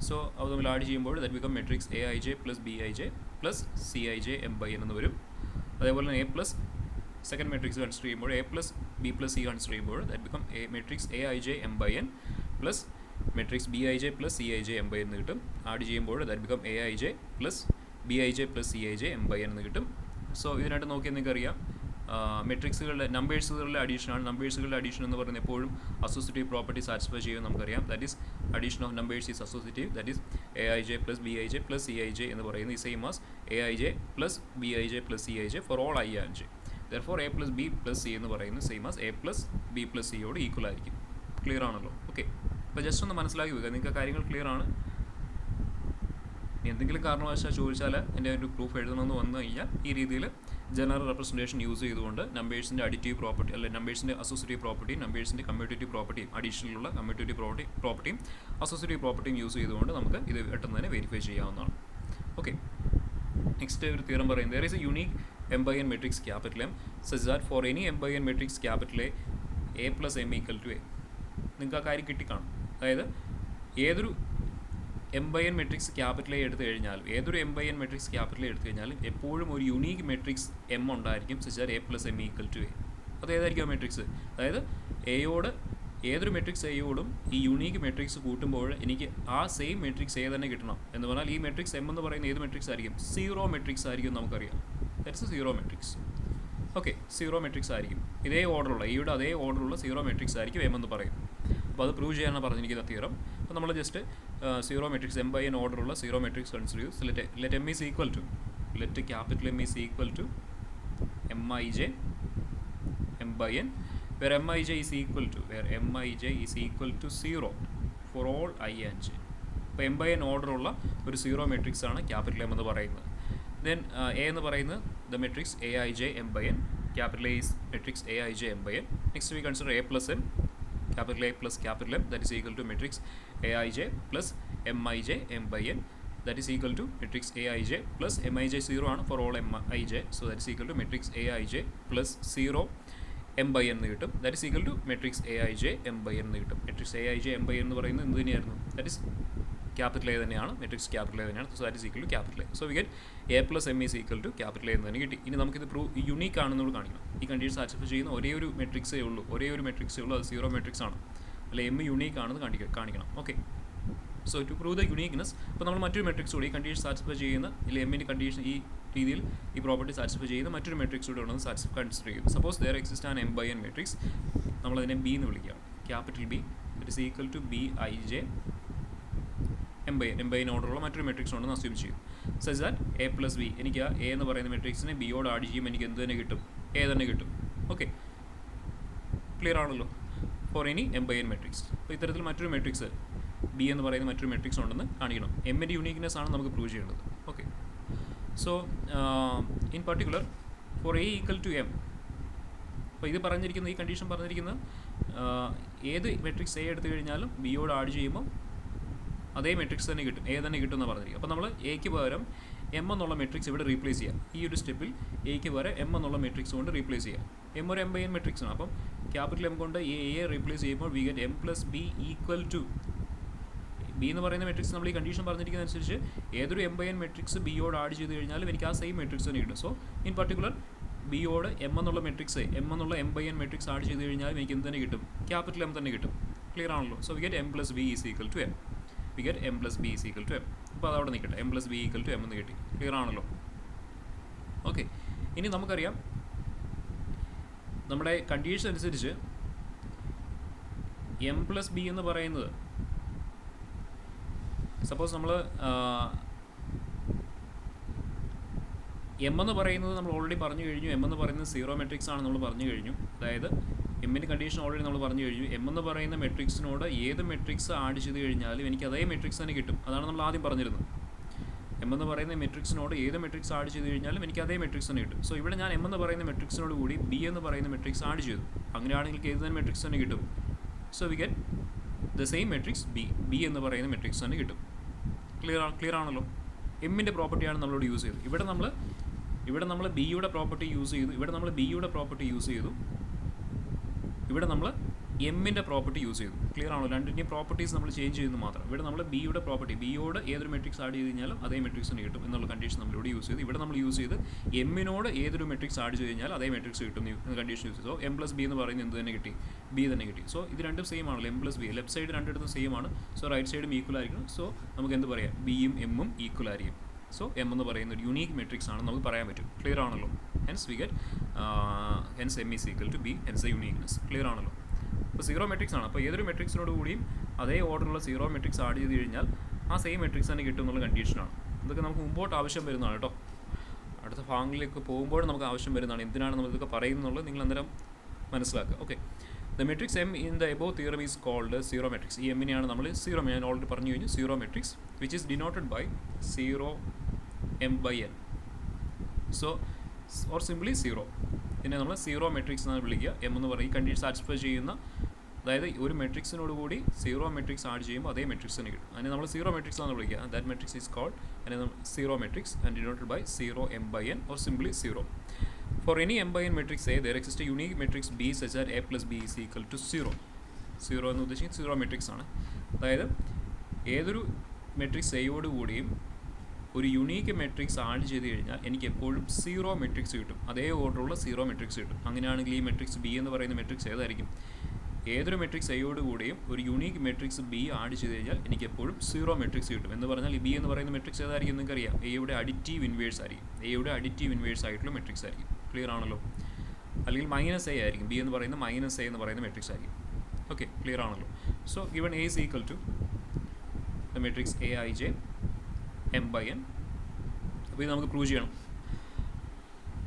സോ അത് തമ്മിൽ ആഡ് ചെയ്യുമ്പോൾ that become matrix A I J plus B I J plus C I J M by N എന്ന് വരും. അതേപോലെ തന്നെ A plus second matrix consider ചെയ്യുമ്പോൾ A plus B plus C consider ചെയ്യുമ്പോൾ that become a matrix A I J M by N plus matrix b I J plus C I J M by എന്ന് കിട്ടും. Add ചെയ്യുമ്പോൾ that become a I J plus B I J plus C I J M by N എന്ന് കിട്ടും. So ഇതിനായിട്ട് നോക്കിയാൽ നിങ്ങൾക്കറിയാം മെട്രിക്സുകളുടെ നമ്പേഴ്സുകളുടെ അഡീഷനാണ്. നമ്പേഴ്സുകളുടെ addition എന്ന് പറയുന്നത് എപ്പോഴും അസോസിയേറ്റീവ് പ്രോപ്പർട്ടി സാറ്റിസ്ഫൈ ചെയ്യുമെന്ന് നമുക്കറിയാം. That is addition of numbers is associative. That is A I J plus B I J plus C I J എന്ന് പറയുന്നത് ഈ same as A I J plus B I J plus C I J for all I and J. Therefore A plus B plus C എന്ന് പറയുന്നത് same as A plus B plus സിയോട് equal ആയിരിക്കും. Clear ആണല്ലോ? Okay, അപ്പോൾ just ഒന്ന് മനസ്സിലാക്കി വെക്കുക, നിങ്ങൾക്ക് കാര്യങ്ങൾ ക്ലിയർ ആണ്. എന്തെങ്കിലും കാരണവശാൽ ചോദിച്ചാൽ എൻ്റെ ഒരു പ്രൂഫ് എഴുതണമെന്ന് വന്നു കഴിഞ്ഞാൽ ഈ രീതിയിൽ ജനറൽ റെപ്രസെൻറ്റേഷൻ യൂസ് ചെയ്തുകൊണ്ട് നമ്പേഴ്സിൻ്റെ അഡിറ്റീവ് പ്രോപ്പർട്ടി അല്ലെങ്കിൽ നമ്പേഴ്സിൻ്റെ അസോസിയേറ്റീവ് പ്രോപ്പർട്ടിയും നമ്പേഴ്സിൻ്റെ കമ്മ്യൂട്ടേറ്റീവ് പ്രോപ്പർട്ടിയും അഡീഷണലുള്ള കമ്മ്യൂട്ടേറ്റീവ് പ്രോപ്പർട്ടിയും അസോസിയേറ്റീവ് പ്രോപ്പർട്ടിയും യൂസ് ചെയ്തുകൊണ്ട് നമുക്ക് ഇത് പെട്ടെന്ന് തന്നെ വെരിഫൈ ചെയ്യാവുന്നതാണ്. ഓക്കെ, നെക്സ്റ്റ് ഒരു തിയറം പറയുന്നത് there is a unique m by n matrix capital M such that for any m by n matrix capital A plus m equal to A. നിങ്ങൾക്ക് ആ കാര്യം കിട്ടിക്കാണും. അതായത് ഏതൊരു M by N matrix capital A എടുത്തു കഴിഞ്ഞാലും ഏതൊരു M by N matrix capital A എടുത്തു കഴിഞ്ഞാലും എപ്പോഴും ഒരു യുണീക്ക് മെട്രിക്സ് എം ഉണ്ടായിരിക്കും such A plus M equal to A. അത് ഏതായിരിക്കും ആ മെട്രിക്സ്? അതായത് എയോട് ഏതൊരു മെട്രിക്സ് എയോടും ഈ യുണീക്ക് മെട്രിക്സ് കൂട്ടുമ്പോൾ എനിക്ക് ആ സെയിം മെട്രിക്സ് എ തന്നെ കിട്ടണം എന്ന് പറഞ്ഞാൽ ഈ മെട്രിക്സ് എം എന്ന് പറയുന്ന ഏത് മെട്രിക്സ് ആയിരിക്കും? സീറോ മെട്രിക്സ് ആയിരിക്കും. നമുക്കറിയാം that's A zero matrix. Okay, zero matrix ആയിരിക്കും. ഇതേ ഓർഡറുള്ള എയുടെ അതേ ഓർഡറുള്ള സീറോ മെട്രിക്സ് ആയിരിക്കും എം എന്ന് പറയും. അപ്പോൾ അത് പ്രൂവ് ചെയ്യാനാണ് പറഞ്ഞിരിക്കുന്ന തിയറം. അപ്പോൾ നമ്മൾ just zero matrix M by N ഓർഡറുള്ള സീറോ മെട്രിക്സ് കൺസിഡർ ചെയ്തു. Let M is equal to let capital M is equal to M I J M by N where Mij is equal to 0 for all I and j. അപ്പോൾ m by N ഓർഡറുള്ള ഒരു zero matrix ആണ് capital M എന്ന് പറയുന്നത്. Then A എന്ന് പറയുന്നത് the matrix A I J M by n. Capital A is matrix A I J M by n. Next we consider A plus M, capital A plus capital M, that is equal to matrix A I J plus m I J M by n. That is equal to matrix A I J plus m I j 0 ആണ് for all m I J. So that is equal to matrix A I J plus 0 m by എന്ന് കിട്ടും. That is equal to matrix A I J M by എന്ന് കിട്ടും. Matrix A I J M by എന്ന് പറയുന്നത് എന്ത് തന്നെയായിരുന്നു? That is capital A തന്നെയാണ്, matrix capital A തന്നെയാണ്. So that is equal to capital A. So we get A plus M is equal to capital A എന്ന് തന്നെ കിട്ടി. ഇനി നമുക്കിത് യുണീക്ക് ആണെന്നോട് കാണിക്കണം. ഈ കണ്ടീഷൻ സാറ്റിസ്ഫൈ ചെയ്യുന്ന ഒരേ ഒരു മെട്രിക്സേ ഉള്ളൂ, അത് സീറോ മെട്രിക്സ് ആണ്. അല്ലെ എം യുണീക്ക് ആണെന്ന് കാണിക്കണം. Okay, so to prove the uniqueness അപ്പോൾ നമ്മൾ മറ്റൊരു മെട്രിക്സ് കൂടി ഈ കണ്ടീഷൻ സാറ്റിസ്ഫൈ ചെയ്യുന്ന അല്ലെങ്കിൽ എമ്മിൻ്റെ കണ്ടീഷൻ ഈ രീതിയിൽ ഈ പ്രോപ്പർട്ടി സാറ്റിസ്ഫൈ ചെയ്യുന്ന മറ്റൊരു മെട്രിക്സ് കൂടി ഉണ്ടെന്ന് കൺസിഡർ ചെയ്യും. Suppose there exist an M by N matrix. നമ്മളതിനെ ബി എന്ന് വിളിക്കാം, capital B. It is equal to B I J M by N ഓർഡറുള്ള മറ്റൊരു മെട്രിക്സ് ഉണ്ടെന്ന് അസ്യൂം ചെയ്യും. Such that A plus B, എനിക്ക് എ എന്ന് പറയുന്ന മെട്രിക്സിനെ ബിയോട് ആഡ് ചെയ്യുമ്പോൾ എനിക്ക് എന്ത് തന്നെ കിട്ടും? എ തന്നെ കിട്ടും. ഓക്കെ, ക്ലിയർ ആണല്ലോ? For any m by N matrix. അപ്പോൾ ഇത്തരത്തിൽ മറ്റൊരു മെട്രിക്സ് ബി എന്ന് പറയുന്ന മറ്റൊരു മെട്രിക്സ് ഉണ്ടെന്ന് കാണിക്കണം. എമ്മിൻ്റെ യുണീക്ക്നെസ് ആണ് നമുക്ക് പ്രൂവ് ചെയ്യേണ്ടത്. Okay, so in particular for A equal to M. അപ്പോൾ ഇത് പറഞ്ഞിരിക്കുന്ന ഈ കണ്ടീഷൻ പറഞ്ഞിരിക്കുന്നത് ഏത് മെട്രിക്സ് എ എടുത്തു കഴിഞ്ഞാലും ബിയോട് ആഡ് ചെയ്യുമ്പോൾ അതേ മെട്രിക്സ് തന്നെ കിട്ടും, എ തന്നെ കിട്ടും എന്നാണ് പറഞ്ഞിരിക്കുക. അപ്പോൾ നമ്മൾ എക്ക് പകരം എം എന്നുള്ള മെട്രിക്സ് ഇവിടെ റീപ്ലേസ് ചെയ്യാം. ഈ ഒരു സ്റ്റെപ്പിൽ എക്ക് പകരം എം എന്നുള്ള മെട്രിക്സ് കൊണ്ട് റീപ്ലേസ് ചെയ്യാം. എം ഒരു എം ബൈ എൻ മെട്രിക്സ് ആണ്. അപ്പം ക്യാപിറ്റൽ എം കൊണ്ട് എ റീപ്ലേസ് ചെയ്യുമ്പോൾ we get M plus B equal to B എന്ന് പറയുന്ന മെട്രിക്സ്. നമ്മൾ ഈ കണ്ടീഷൻ പറഞ്ഞിരിക്കുന്ന അനുസരിച്ച് ഏതൊരു എം ബൈ എൻ മെട്രിക്സ് ബിയോട് ആഡ് ചെയ്ത് കഴിഞ്ഞാലും എനിക്ക് ആ സെയിം മെട്രിക്സ് തന്നെ കിട്ടും. സോ ഇൻ പർട്ടിക്കുലർ ബിയോട് എം എന്നുള്ള മെട്രിക്സ് എം എന്നുള്ള M by N matrix add ചെയ്ത് കഴിഞ്ഞാലും എനിക്ക് എന്ത് തന്നെ കിട്ടും? ക്യാപിറ്റൽ എം തന്നെ കിട്ടും. ക്ലിയർ ആണല്ലോ? So we get M plus B is equal to M. We get M plus B is equal to M. അപ്പോൾ അതവിടെ നിൽക്കട്ടെ, M plus B equal to M എന്ന് കിട്ടി. ക്ലിയർ ആണല്ലോ? ഓക്കെ, ഇനി നമുക്കറിയാം നമ്മുടെ കണ്ടീഷൻ അനുസരിച്ച് എം പ്ലസ് ബി എന്ന് പറയുന്നത് സപ്പോസ് നമ്മൾ എം എന്ന് പറയുന്നത് നമ്മൾ ഓൾറെഡി പറഞ്ഞു കഴിഞ്ഞു. എം എന്ന് പറയുന്നത് സീറോ മെട്രിക്സ് ആണ് നമ്മൾ പറഞ്ഞു കഴിഞ്ഞു. അതായത് എമ്മിൻ്റെ കണ്ടീഷൻ ഓൾറെഡി നമ്മൾ പറഞ്ഞു കഴിഞ്ഞു. എം എന്ന് പറയുന്ന മെട്രിക്സിനോട് ഏത് മെട്രിക്സ് ആഡ് ചെയ്ത് കഴിഞ്ഞാലും എനിക്ക് അതേ മെട്രിക്സ് തന്നെ കിട്ടും. അതാണ് നമ്മൾ ആദ്യം പറഞ്ഞിരുന്നത്. എം എന്ന് പറയുന്ന മെട്രിക്സിനോട് ഏത് മെട്രിക്സ് ആഡ് ചെയ്ത് കഴിഞ്ഞാലും എനിക്ക് അതേ മെട്രിക്സ് തന്നെ കിട്ടും. സോ ഇവിടെ ഞാൻ എം എന്ന് പറയുന്ന മെട്രിക്സിനോട് കൂടി ബി എന്ന് പറയുന്ന മെട്രിക്സ് ആഡ് ചെയ്തു. അങ്ങനെയാണെങ്കിൽ ഏത് തന്നെ മെട്രിക്സ് തന്നെ കിട്ടും. So we get the same matrix B എന്ന് പറയുന്ന മെട്രിക്സ് തന്നെ കിട്ടും. ക്ലിയർ ആണല്ലോ? എമ്മിൻ്റെ പ്രോപ്പർട്ടിയാണ് നമ്മളോട് യൂസ് ചെയ്തത്. ഇവിടെ നമ്മൾ ബിയുടെ പ്രോപ്പർട്ടി യൂസ് ചെയ്തു. ഇവിടെ നമ്മൾ ബിയുടെ പ്രോപ്പർട്ടി യൂസ് ചെയ്തു. ഇവിടെ നമ്മൾ എമ്മിൻ്റെ പ്രോപ്പർട്ടി യൂസ് ചെയ്തു. ക്ലിയർ ആണോ? രണ്ടിൻ്റെയും പ്രോപ്പർട്ടീസ് നമ്മൾ ചേഞ്ച് ചെയ്യുന്നു മാത്രം. ഇവിടെ നമ്മൾ ബിയുടെ പ്രോപ്പർട്ടി, ബിയോട് ഏതൊരു മെട്രിക്സ് ആഡ് ചെയ്ത് കഴിഞ്ഞാലും അതേ മെട്രിക്സിന് കിട്ടും എന്നുള്ള കണ്ടീഷൻ നമ്മളിവിടെ യൂസ് ചെയ്തു. ഇവിടെ നമ്മൾ യൂസ് ചെയ്ത് എമ്മിനോട് ഏതൊരു മെട്രിക്സ് ആഡ് ചെയ്ത് കഴിഞ്ഞാൽ അതേ മെട്രിക്സ് കിട്ടും എന്ന കണ്ടീഷൻ യൂസ് ചെയ്തു. സോ എം പ്ലസ് ബി എന്ന് പറയുന്നത് എന്ത് തന്നെ കിട്ടി? ബി തന്നെ കിട്ടി. സോ ഇത് രണ്ടും സെയിം ആണല്ലോ, M plus B. Left side രണ്ടിടത്തും സെയിം ആണ്. സോ റൈറ്റ് സൈഡും ഈക്വൽ ആയിരിക്കണം. സോ നമുക്ക് എന്ത് പറയാം? ബിയും എമ്മും ഈക്വൽ ആയിരിക്കും. സോ എം എന്ന് പറയുന്ന ഒരു യുണീക്ക് മെട്രിക്സ് ആണെന്ന് നമുക്ക് പറയാൻ പറ്റും. ക്ലിയർ ആണല്ലോ? Hence we get hence M is equal to B, hence a uniqueness. Clear ആണല്ലോ? അപ്പോൾ സീറോ മെട്രിക്സ് ആണ്. അപ്പോൾ ഏതൊരു മെട്രിക്സിനോട് കൂടിയും അതേ ഓർഡറുള്ള സീറോ മെട്രിക്സ് ആഡ് ചെയ്ത് കഴിഞ്ഞാൽ ആ സെയിം മെട്രിക്സ് തന്നെ കിട്ടും എന്നുള്ള കണ്ടീഷനാണ്. ഇതൊക്കെ നമുക്ക് മുമ്പോട്ട് ആവശ്യം വരുന്നതാണ് കേട്ടോ. അടുത്ത ഭാഗങ്ങളിലേക്ക് പോകുമ്പോൾ നമുക്ക് ആവശ്യം വരുന്നതാണ്. എന്തിനാണ് നമ്മൾ ഇതൊക്കെ പറയുന്നത് നിങ്ങൾ അന്നേരം മനസ്സിലാക്കുക. Okay, the matrix M in the above theorem is called zero matrix. ഈ എമ്മിനെയാണ് നമ്മൾ സീറോ, ഞാൻ ഓൾറെഡി പറഞ്ഞു കഴിഞ്ഞു, zero matrix which is denoted by zero m by n. So or simply zero. ഇതിനെ നമ്മൾ സീറോ മെട്രിക്സ് എന്നാണ് വിളിക്കുക. എം എന്ന് പറയും ഈ കണ്ടീഷൻ സാറ്റിസ്ഫൈ ചെയ്യുന്ന, അതായത് ഒരു മെട്രിക്സിനോട് കൂടി സീറോ മെട്രിക്സ് ആഡ് ചെയ്യുമ്പോൾ അതേ മെട്രിക്സിന് കിട്ടും. അതിനെ നമ്മൾ സീറോ മെട്രിക്സ് എന്നാണ് വിളിക്കുക. ദാറ്റ് മെട്രിക്സ് ഈസ് കോൾഡ് അതിനെ zero matrix and denoted by zero m by n or simply zero. For any m by N matrix A there exist unique matrix B such that A plus B is equal to zero. Zero എന്ന് ഉദ്ദേശിക്കുന്നത് zero matrix ആണ്. അതായത് ഏതൊരു matrix എയോട് കൂടിയും ഒരു unique matrix add ചെയ്ത് കഴിഞ്ഞാൽ എനിക്ക് എപ്പോഴും സീറോ മെട്രിക്സ് കിട്ടും, അതേ ഓർഡറുള്ള സീറോ മെട്രിക്സ് കിട്ടും. അങ്ങനെയാണെങ്കിൽ ഈ മെട്രിക്സ് ബി എന്ന് പറയുന്ന മെട്രിക്സ് ഏതായിരിക്കും? ഏതൊരു മെട്രിക്സ് എയോട് കൂടിയും ഒരു യുണീക്ക് മെട്രിക്സ് ബി ആഡ് ചെയ്ത് കഴിഞ്ഞാൽ എനിക്ക് എപ്പോഴും സീറോ മെട്രിക്സ് കിട്ടും. എന്ന് പറഞ്ഞാൽ ഈ ബി എന്ന് പറയുന്ന മെട്രിക്സ് ഏതായിരിക്കും നിങ്ങൾക്ക് അറിയാം? എയുടെ അഡിറ്റീവ് ഇൻവേഴ്സ് ആയിരിക്കും. എയുടെ അഡിറ്റീവ് ഇൻവേഴ്സ് ആയിട്ടുള്ള മെട്രിക്സ് ആയിരിക്കും. ക്ലിയർ ആണല്ലോ? അല്ലെങ്കിൽ മൈനസ് എ ആയിരിക്കും. ബി എന്ന് പറയുന്ന മൈനസ് എ എന്ന് പറയുന്ന മെട്രിക്സ് ആയിരിക്കും. ഓക്കെ, ക്ലിയർ ആണല്ലോ? So given A is equal to the matrix A I J M by n. അപ്പോൾ ഇത് നമുക്ക് പ്രൂവ് ചെയ്യണം.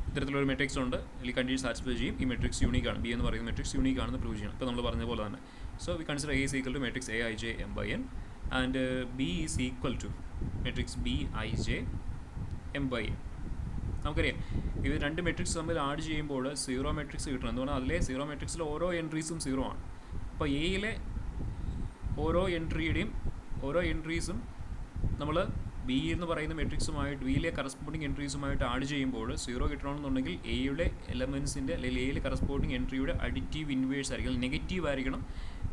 ഇത്തരത്തിലൊരു മെട്രിക്സ് ഉണ്ട്, അല്ലെങ്കിൽ കണ്ടീഷൻ സാറ്റിസ്ഫൈ ചെയ്യും, ഈ മെട്രിക്സ് യൂണീക്ക് ആണ്, ബി എന്ന് പറയുന്ന മെട്രിക്സ് യൂണീക്ക് ആണെന്ന് പ്രൂവ് ചെയ്യണം. ഇപ്പോൾ നമ്മൾ പറഞ്ഞ പോലെ തന്നെ. So we consider A is equal to matrix A I J M by n and B is equal to matrix b I J M by n. നമുക്കറിയാം ഇത് രണ്ട് മെട്രിക്സ് തമ്മിൽ ആഡ് ചെയ്യുമ്പോൾ സീറോ മെട്രിക്സ് കിട്ടണം. എന്ന് പറഞ്ഞാൽ അതിലെ സീറോ മെട്രിക്സിൽ ഓരോ എൻട്രീസും സീറോ ആണ്. അപ്പോൾ എയിലെ ഓരോ എൻട്രീസും നമ്മൾ ബി എന്ന് പറയുന്ന മെട്രിക്സുമായിട്ട്, ബിയിലെ കറസ്പോണ്ടിങ് എൻട്രീസുമായിട്ട് ആഡ് ചെയ്യുമ്പോൾ സീറോ കിട്ടണമെന്നുണ്ടെങ്കിൽ എയുടെ എലമെൻസിൻ്റെ അല്ലെങ്കിൽ എയിലെ കറസ്പോണ്ടിങ് എൻട്രിയുടെ അഡിറ്റീവ് ഇൻവേഴ്സ് ആയിരിക്കും, നെഗറ്റീവ് ആയിരിക്കണം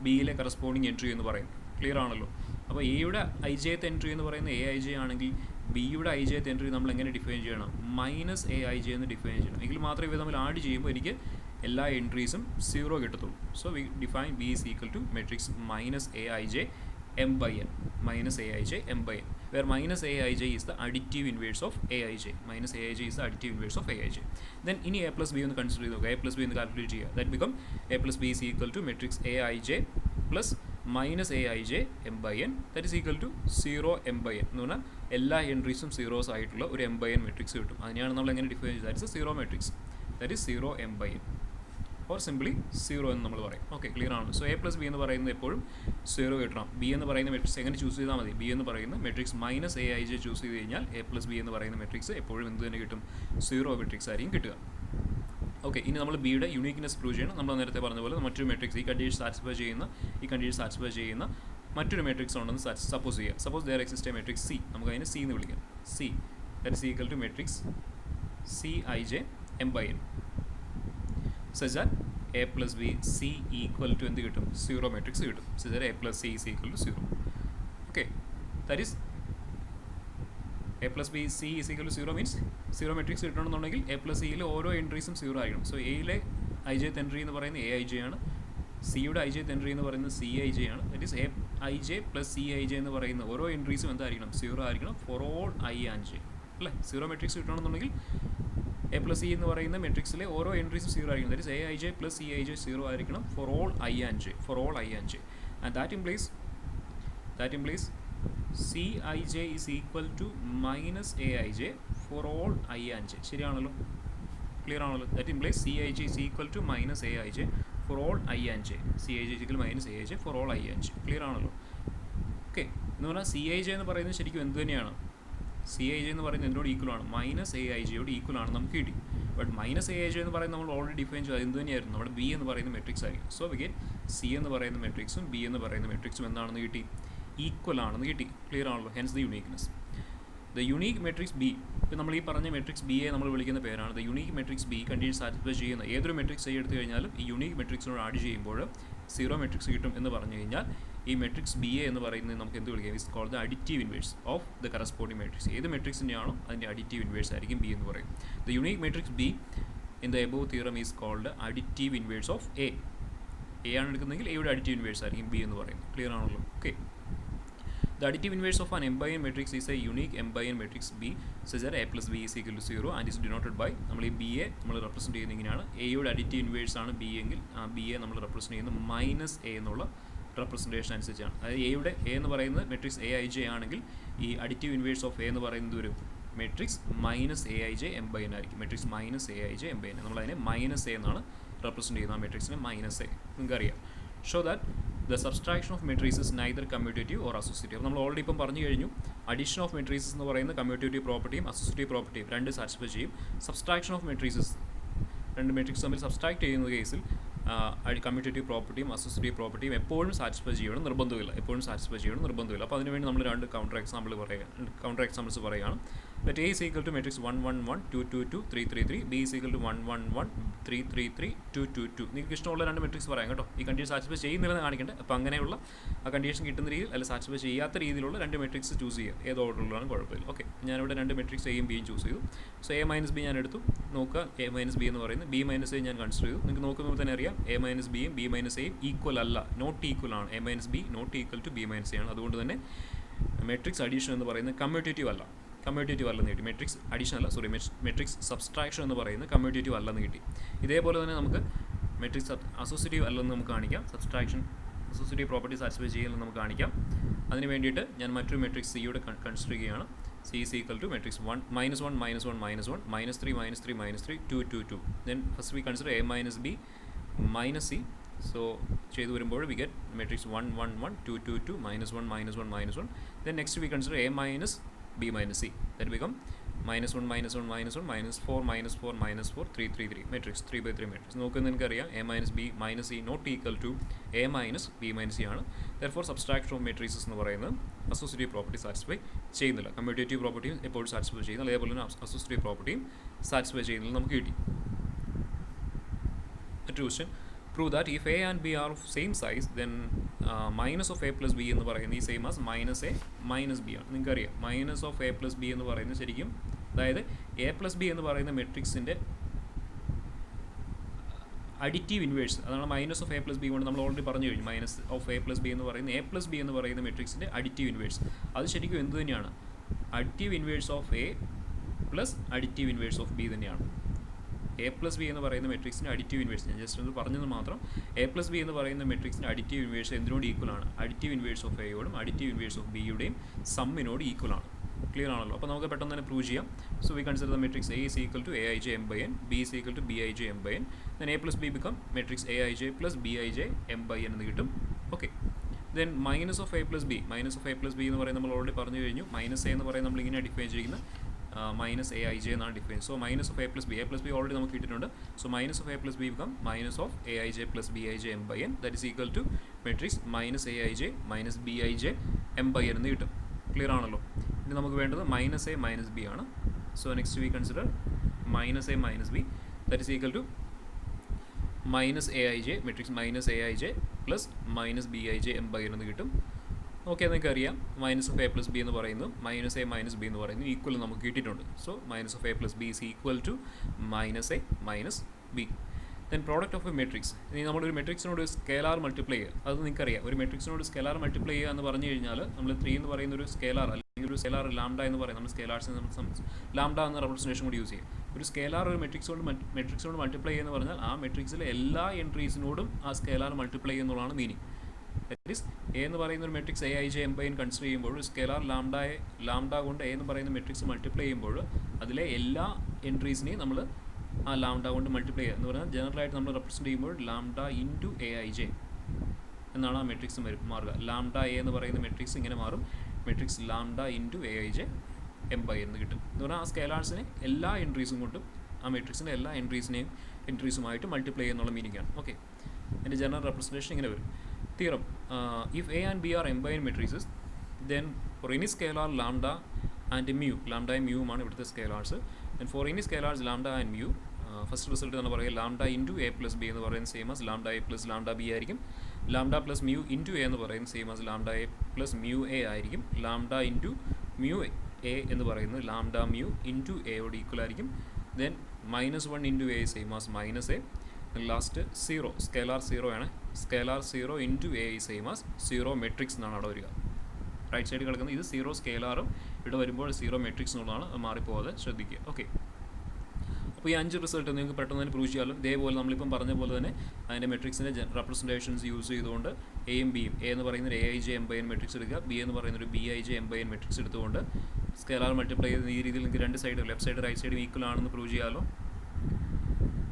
ബിയിലെ കറസ്പോണ്ടിങ് എൻട്രി എന്ന് പറയുന്നത്. ക്ലിയർ ആണല്ലോ? അപ്പോൾ എയുടെ ഐ ജെത്ത് എൻട്രി എന്ന് പറയുന്നത് എ ഐ ജെ ആണെങ്കിൽ ബിയുടെ ഐ ജെത്ത് എൻട്രി നമ്മൾ എങ്ങനെ ഡിഫൈൻ ചെയ്യണം? മൈനസ് എ ഐ ജെ എന്ന് ഡിഫൈൻ ചെയ്യണം. എങ്കിൽ മാത്രമേ ഇവ തമ്മിൽ ആഡ് ചെയ്യുമ്പോൾ എനിക്ക് എല്ലാ എൻട്രീസും സീറോ കിട്ടത്തുള്ളൂ. So we define B is equal to matrix minus A I j m by n, minus aij m by n, where minus aij is the additive inverse of aij. Minus aij is the additive inverse of aij. Then in a plus b ഒന്ന് consider ചെയ്ത് നോക്കുക. a plus b എന്ന് calculate ചെയ്യുക. that become a plus b is equal to matrix aij plus minus aij m by n, that is equal to 0 m by n എന്ന് പറഞ്ഞാൽ എല്ലാ എൻട്രീസും zeros ആയിട്ടുള്ള ഒരു m by n മെട്രിക്സ് കിട്ടും. അതിനെയാണ് നമ്മൾ എങ്ങനെ ഡിഫൈൻ ചെയ്തത്? That is zero matrix, that is 0 m by n or simply zero എന്ന് നമ്മൾ പറയും. ഓക്കെ, ക്ലിയർ ആണ്? സോ എ പ്ലസ് ബി എന്ന് പറയുന്നത് എപ്പോഴും സീറോ കിട്ടണം. ബി എന്ന് പറയുന്ന മെട്രിക്സ് എങ്ങനെ ചൂസ് ചെയ്താൽ മതി? ബി എന്ന് പറയുന്ന matrix minus A I J choose ചെയ്ത് കഴിഞ്ഞാൽ എ പ്ലസ് ബി എന്ന് പറയുന്ന മെട്രിക്സ് എപ്പോഴും എന്ത് തന്നെ കിട്ടും? സീറോ മെട്രിക്സ് ആയിരിക്കും കിട്ടുക. ഓക്കെ, ഇനി നമ്മൾ ബിയുടെ യൂണീക്നെസ് പ്രൂവ് ചെയ്യണം. നമ്മൾ നേരത്തെ പറഞ്ഞ പോലെ മറ്റൊരു മെട്രിക്സ് ഈ കണ്ടീഷൻ സാറ്റിസ്ഫൈ ചെയ്യുന്ന മറ്റൊരു മെട്രിക്സ് ഉണ്ടെന്ന് സപ്പോസ് ചെയ്യുക. Suppose there exist a matrix C, നമുക്ക് അതിനെ സി എന്ന് വിളിക്കാം. C that is equal to matrix C I J M by n such that a plus b c equal to എന്ത് കിട്ടും? സീറോ മെട്രിക്സ് കിട്ടും. such that a plus c is equal to 0. okay, that is a plus b c is equal to 0 means zero matrix കിട്ടണമെന്നുണ്ടെങ്കിൽ a plus c യിലെ ഓരോ എൻട്രീസും zero ആയിരിക്കണം. So എയിലെ I J entry എന്ന് പറയുന്നത് A I J ആണ്, സിയുടെ ഐ ജെ എൻട്രി എന്ന് പറയുന്നത് സി ഐ ജെ ആണ്. That is A I J plus C I J എന്ന് പറയുന്ന ഓരോ എൻട്രീസും എന്തായിരിക്കണം? സീറോ ആയിരിക്കണം for all I and J അല്ലേ? സീറോ മെട്രിക്സ് കിട്ടണമെന്നുണ്ടെങ്കിൽ എ പ്ലസ് ഇ എന്ന് പറയുന്ന മെട്രിക്സിലെ ഓരോ എൻട്രീസും സീറോ ആയിരിക്കണം. That is A I J plus C I J zero ആയിരിക്കണം for all I and J, and that implies C I J is equal to minus A I J for all I and j. ശരിയാണല്ലോ? Clear ആണല്ലോ? That implies C I J is equal to minus A I J for all I and j. C I j equal minus A I J for all I and j. Clear ആണല്ലോ? Okay, എന്ന് പറഞ്ഞാൽ C I J എന്ന് പറയുന്നത് ശരിക്കും എന്ത് തന്നെയാണ്? C I J എന്ന് പറയുന്നത് എന്തിനോട് ഈക്വൽ ആണ്? മൈനസ് എ ഐ ജിയോട് ഈക്വൽ ആണ് നമുക്ക് കിട്ടി. But minus A I J എന്ന് പറയുന്നത് നമ്മൾ ഓൾറെഡി ഡിഫൈൻ ചെയ്തു, എന്ത് തന്നെയായിരുന്നു? നമ്മുടെ ബി എന്ന് പറയുന്ന മെട്രിക്സ് ആയിരിക്കും. സോ വി ഗെറ്റ് സി എന്ന് പറയുന്ന മെട്രിക്സും ബി എന്ന് പറയുന്ന മെട്രിക്സും എന്താണെന്ന് കിട്ടി? ഈക്വൽ ആണെന്ന് കിട്ടി. ക്ലിയർ ആണല്ലോ? Hence the uniqueness. The unique matrix B, ഇപ്പോൾ നമ്മൾ ഈ പറഞ്ഞ മെട്രിക്സ് ബി നമ്മൾ വിളിക്കുന്ന പേരാണ് the unique matrix B continuous satisfy ചെയ്യുന്ന ഏതൊരു മെട്രിക്സ് എ എടുത്തു കഴിഞ്ഞാലും ഈ യുണീക്ക് മെട്രിക്സിനോട് ആഡ് ചെയ്യുമ്പോൾ സീറോ മെട്രിക്സ് കിട്ടും എന്ന് പറഞ്ഞു കഴിഞ്ഞാൽ ഈ മെട്രിക്സ് ബി എ എന്ന് പറയുന്നത് നമുക്ക് എന്ത് വിളിക്കാം, is called the additive inverse of the corresponding matrix. ഏത് മെട്രിക്സിൻ്റെയാണോ അതിൻ്റെ അഡിറ്റീവ് ഇൻവേഴ്സ് ആയിരിക്കും ബി എന്ന് പറയും. The unique matrix B in the above theorem is called additive inverse of A. A ആണ് എടുക്കുന്നതെങ്കിൽ എയുടെ അഡിറ്റീവ് ഇൻവേഴ്സ് ആയിരിക്കും ബി എന്ന് പറയുന്നത്. ക്ലിയർ ആണല്ലോ? Okay. The additive inverse of an m by n matrix is a unique m by n matrix B such that a plus b is equal to 0 and is denoted by, നമ്മൾ ഈ B A നമ്മൾ represent ചെയ്യുന്ന ഇങ്ങനെയാണ്. എയുടെ additive inverse ആണ് B എങ്കിൽ ആ B A നമ്മൾ റെപ്രസെൻറ്റ് ചെയ്യുന്നത് മൈനസ് എ എന്നുള്ള റെപ്രസെൻറ്റേഷൻ അനുസരിച്ചാണ്. അതായത് എയുടെ എ എന്ന് പറയുന്നത് മെട്രിക്സ് എ ഐ ജെ ആണെങ്കിൽ ഈ അഡിറ്റീവ് ഇൻവേഴ്സ് ഓഫ് എ എന്ന് പറയുന്നത് ഒരു matrix minus A I J M by N ആയിരിക്കും. Matrix minus A I J M by N, നമ്മളതിനെ മൈനസ് എ എന്നാണ് റെപ്രസെൻറ്റ് ചെയ്യുന്നത്. ആ മെട്രിക്സിനെ മൈനസ് എ നിങ്ങൾക്കറിയാം. Show that the subtraction of matrices is neither commutative or associative. നമ്മൾ already ഇപ്പം പറഞ്ഞു കഴിഞ്ഞു, അഡീഷൻ ഓഫ് മെട്രീസസ് എന്ന് പറയുന്ന കമ്മ്യൂട്ടേറ്റീവ് പ്രോപ്പർട്ടിയും അസോസിയേറ്റീവ് പ്രോപ്പർട്ടിയും രണ്ട് സാറ്റിസ്ഫൈ ചെയ്യും. സബ്സ്ട്രാക്ഷൻ ഓഫ് മെട്രീസസ്, രണ്ട് മെട്രിക്സ് തമ്മിൽ സബ്സ്ട്രാക്ട് ചെയ്യുന്ന കേസിൽ കമ്മ്യൂട്ടേറ്റീവ് പ്രോപ്പർട്ടിയും അസോസിയേറ്റീവ് പ്രോപ്പർട്ടിയും എപ്പോഴും സാറ്റിസ്ഫൈ ചെയ്യണം നിർബന്ധമില്ല. അപ്പോൾ അതിനുവേണ്ടി നമ്മൾ രണ്ട് കൗണ്ടർ എക്സാമ്പിൾസ് പറയുകയാണ്. Let A is equal to matrix 1 1 1 2 2 2 3 3 3, B is equal to 1 1 1 3 3 3 2 2 2. നിങ്ങൾക്ക് ഇഷ്ടമുള്ള രണ്ട് മെട്രിക്സ് പറയാം കേട്ടോ. ഈ കണ്ടീഷൻ സാറ്റിസ്ഫൈ ചെയ്യുന്നില്ലെന്ന് കാണിക്കേണ്ടത്. അപ്പോൾ അങ്ങനെയുള്ള ആ കണ്ടീഷൻ കിട്ടുന്ന രീതിയിൽ അല്ല സാറ്റിസ്ഫൈ ചെയ്യാത്ത രീതിയിലുള്ള രണ്ട് മെട്രിക്സ് ചൂസ് ചെയ്യുക. ഏത് ഓർഡറിലാണ് കുഴപ്പമില്ല. ഓക്കെ, ഞാനിവിടെ രണ്ട് മെട്രിക്സ് എയും ബിയും ചൂസ് ചെയ്തു. സോ എ മൈനസ് ബി ഞാൻ എടുത്തു. നോക്കുക, എ മൈനസ് ബി എന്ന് പറയുന്നത് ബി മൈനസ് എ ഞാൻ കൺസിഡർ ചെയ്തു. നിങ്ങൾക്ക് നോക്കുമ്പോൾ തന്നെ അറിയാം എ മൈനസ് ബിയും ബി മൈനസ് എയും ഈക്വൽ അല്ല, നോട്ട് ഈക്വൽ ആണ്. A minus B not equal to B minus A ആണ്. അതുകൊണ്ട് തന്നെ മെട്രിക്സ് അഡീഷൻ എന്ന് പറയുന്നത് കമ്മ്യൂട്ടേറ്റീവ് അല്ലെന്ന് കിട്ടി. മെട്രിക്സ് അഡീഷൻ അല്ല, സോറി, മെട്രിക്സ് സബ്സ്ട്രാക്ഷൻ എന്ന് പറയുന്നത് കമ്മ്യൂട്ടേറ്റീവ് അല്ലെന്ന് കിട്ടി. ഇതേപോലെ തന്നെ നമുക്ക് മെട്രിക്സ് അസോസിയേറ്റീവ് അല്ലെന്ന് നമുക്ക് കാണിക്കാം. സബ്സ്ട്രാക്ഷൻ അസോസിയേറ്റീവ് പ്രോപ്പർട്ടി സാറ്റിസ്ഫൈ ചെയ്യുന്നത് നമുക്ക് കാണിക്കാം. അതിന് വേണ്ടിയിട്ട് ഞാൻ മറ്റൊരു മെട്രിക്സ് സിയുടെ കൺസിഡർ ചെയ്യുകയാണ്. C is equal to matrix 1 -1 -1 -1 -3 -3 -3 2 2 2. Then first we consider A minus B minus C. So ചെയ്തു വരുമ്പോൾ we get matrix 1 1 1 2 2 2 -1 -1 -1. Then next we consider A minus b minus c, that become -1 -1 -1 -4 -4 -4 3 3 3 matrix 3/3 matrix. നോക്കുന്നത് എനിക്കറിയാം a minus b minus c not equal to a minus b minus c ആണ്. therefore subtraction of matrices എന്ന് പറയുന്നത് associative property satisfy ചെയ്യുന്നില്ല. Commutative പ്രോപ്പർട്ടിയും എപ്പോഴും satisfy ചെയ്യുന്നില്ല, അതേപോലെ തന്നെ അസോസിയേറ്റീവ് പ്രോപ്പർട്ടിയും സാറ്റിസ്ഫൈ ചെയ്യുന്നില്ല നമുക്ക് കിട്ടി. മറ്റൊരു question, prove that if a and b are of same size then minus of a plus b എന്ന് പറയുന്നത് ഈ same as minus A minus B ആണ്. നിങ്ങൾക്കറിയാം minus of A plus B എന്ന് പറയുന്നത് ശരിക്കും, അതായത് എ പ്ലസ് ബി എന്ന് പറയുന്ന മെട്രിക്സിൻ്റെ അഡിറ്റീവ് ഇൻവേഴ്സ്, അതാണ് minus of A plus B കൊണ്ട് നമ്മൾ ഓൾറെഡി പറഞ്ഞു കഴിഞ്ഞു. Minus of A plus B എന്ന് പറയുന്ന എ പ്ലസ് ബി എന്ന് പറയുന്ന മെട്രിക്സിൻ്റെ അഡിറ്റീവ് ഇൻവേഴ്സ്, അത് ശരിക്കും എന്ത് തന്നെയാണ്? Additive inverse of A plus additive inverse of B തന്നെയാണ്. എ പ്ലസ് ബി എന്ന് പറയുന്ന മെട്രിക്സിൻ്റെ അഡിറ്റീവ് ഇൻവേഴ്സ്, ഞാൻ ജസ്റ്റ് ഒന്ന് പറഞ്ഞത് മാത്രം. എ പ്ലസ് ബി എന്ന് പറയുന്ന മെട്രിക്സിൻ്റെ അഡിറ്റീവ് ഇൻവേഴ്സ് എന്തിനോട് ഈക്വൽ ആണ്? അഡിറ്റീവ് ഇൻവേഴ്സ് ഓഫ് എയോടും അഡിറ്റീവ് ഇൻവേഴ്സ് ഓഫ് ബിയുടെയും സമ്മിനോട് ഈക്വൽ ആണ്. ക്ലിയർ ആണല്ലോ? അപ്പോൾ നമുക്ക് പെട്ടെന്ന് തന്നെ പ്രൂവ് ചെയ്യാം. So we consider the matrix A is equal to A I J M by n, B is equal to B I J M by n. Then A plus B become matrix A I J plus B I J M by N എന്ന് കിട്ടും. Okay, then minus of A plus B എന്ന് പറയുന്നത് നമ്മൾ already പറഞ്ഞു കഴിഞ്ഞു. Minus A എന്ന് പറയുന്നത് നമ്മളിങ്ങനെ ഡിഫൈൻ ചെയ്തിരിക്കുന്നത് മൈനസ് എ ഐ ജെ എന്നാണ് define. So minus of A plus B already നമുക്ക് കിട്ടിയിട്ടുണ്ട്. So minus of A plus B become minus of a I J plus B I J M by n, that is equal to matrix minus A I j minus b I J M by N എന്ന് കിട്ടും. Clear ആണല്ലോ? ഇനി നമുക്ക് വേണ്ടത് minus A minus B ആണ്. So next we consider minus A minus B, that is equal to minus A I j matrix minus A I J plus minus b I J M by N എന്ന് കിട്ടും. Okay, നിങ്ങൾക്ക് അറിയാം minus of A plus B എന്ന് പറയുന്നു minus A minus B എന്ന് പറയുന്നു equal നമുക്ക് കിട്ടിയിട്ടുണ്ട്. So minus of A plus B is equal to minus A minus B. Then product of a matrix, ഇനി നമ്മളൊരു മെട്രിക്സിനോട് സ്കേലാർ മൾട്ടിപ്ലൈ ചെയ്യുക, അത് നിങ്ങൾക്കറിയാം. ഒരു മെട്രിക്സിനോട് സ്കേലാർ മൾട്ടിപ്ലൈ ചെയ്യുക എന്ന് പറഞ്ഞു കഴിഞ്ഞാൽ നമ്മൾ 3 എന്ന് പറയുന്ന ഒരു സ്കേലാർ അല്ലെങ്കിൽ ഒരു സ്കേലാർ ലാംഡ എന്ന് പറയും. നമ്മൾ സ്കേലാർസിനെ നമ്മൾ ലാംഡ എന്ന റെപ്രസെൻറ്റേഷൻ കൂടി യൂസ് ചെയ്യും. ഒരു സ്കേലാർ ഒരു മെട്രിക്സിനോട് മൾട്ടിപ്ലൈ ചെയ്യുക എന്ന് പറഞ്ഞാൽ ആ മെട്രിക്സിലെ എല്ലാ എൻട്രീസിനോടും ആ സ്കേലാർ മൾട്ടിപ്ലൈ എന്നുള്ളതാണ് മീനിങ്. ദാറ്റ് ഈസ് എ എന്ന് പറയുന്ന ഒരു matrix A I J M by n consider ചെയ്യുമ്പോൾ സ്കേലാർ ലാംഡ കൊണ്ട് എ എന്ന് പറയുന്ന മെട്രിക്സ് മൾട്ടിപ്ലൈ ചെയ്യുമ്പോൾ അതിലെ എല്ലാ എൻട്രീസിനെയും നമ്മൾ ആ ലാംഡ കൊണ്ട് മൾട്ടിപ്ലൈ ചെയ്യുക എന്ന് പറഞ്ഞാൽ ജനറലായിട്ട് നമ്മൾ റെപ്രസെൻറ്റ് ചെയ്യുമ്പോൾ lambda into a I j എന്നാണ് ആ മെട്രിക്സ് മാറുക. ലാംഡ എ എന്ന് പറയുന്ന മെട്രിക്സ് ഇങ്ങനെ മാറും, matrix lambda into a I J M by എന്ന് കിട്ടും. എന്ന് പറഞ്ഞാൽ ആ സ്കേലാർസിനെ എല്ലാ എൻട്രീസും കൊണ്ടും ആ മെട്രിക്സിൻ്റെ എല്ലാ എൻട്രീസുമായിട്ട് മൾട്ടിപ്ലൈ ചെയ്യുന്നുള്ള മീനിങ് ആണ്. ഓക്കെ, എൻ്റെ ജനറൽ റെപ്രസെൻറ്റേഷൻ ഇങ്ങനെ വരും. Theorem, if A and B are m by n matrices, then for any scalar lambda and mu, ലാംഡയും മ്യൂവുമാണ് ഇവിടുത്തെ scalars. And for any scalars lambda and mu, first result എന്ന് പറയുക lambda into A plus B എന്ന് പറയുന്നത് same as lambda A plus lambda B ആയിരിക്കും. Lambda plus mu into A എന്ന് പറയുന്നത് same as lambda A plus mu A ആയിരിക്കും. Lambda into mu A എന്ന് പറയുന്നത് ലാംഡ മ്യൂ ഇൻറ്റു എയോട് equal ആയിരിക്കും. Then -1 into A same as -a. Last 0, scalar 0 ആണ്. Scalar 0 into A same as 0 matrix എന്നാണ് അവിടെ വരിക. റൈറ്റ് സൈഡിൽ കിടക്കുന്നത് ഇത് 0 സ്കെയിലാറും ഇവിടെ വരുമ്പോൾ 0 മെട്രിക്സ് എന്നുള്ളതാണ്. അത് മാറിപ്പോകാതെ ശ്രദ്ധിക്കുക. ഓക്കെ, അപ്പോൾ ഈ 5 റിസൾട്ട് നിങ്ങൾക്ക് പെട്ടെന്ന് തന്നെ പ്രൂവ് ചെയ്യാമല്ലോ. ഇതേപോലെ നമ്മളിപ്പം പറഞ്ഞ പോലെ തന്നെ അതിൻ്റെ മെട്രിക്സിൻ്റെ റെപ്രസെൻറ്റേഷൻസ് യൂസ് ചെയ്തുകൊണ്ട് എയും ബിയും, എ എന്ന് പറയുന്ന ഒരു AIJ M/n മെട്രിക്സ് എടുക്കുക, ബി എന്ന് പറയുന്ന ഒരു BIJ M/n മെട്രിക്സ് എടുത്തുകൊണ്ട് സ്കെയിലാർ മൾട്ടിപ്ലൈ ചെയ്ത് ഈ രീതിയിൽ നിങ്ങൾക്ക് രണ്ട് സൈഡ്, ലെഫ്റ്റ് സൈഡ് റൈറ്റ് സൈഡും ഈക്വൽ ആണെന്ന് പ്രൂവ് ചെയ്യാമല്ലോ.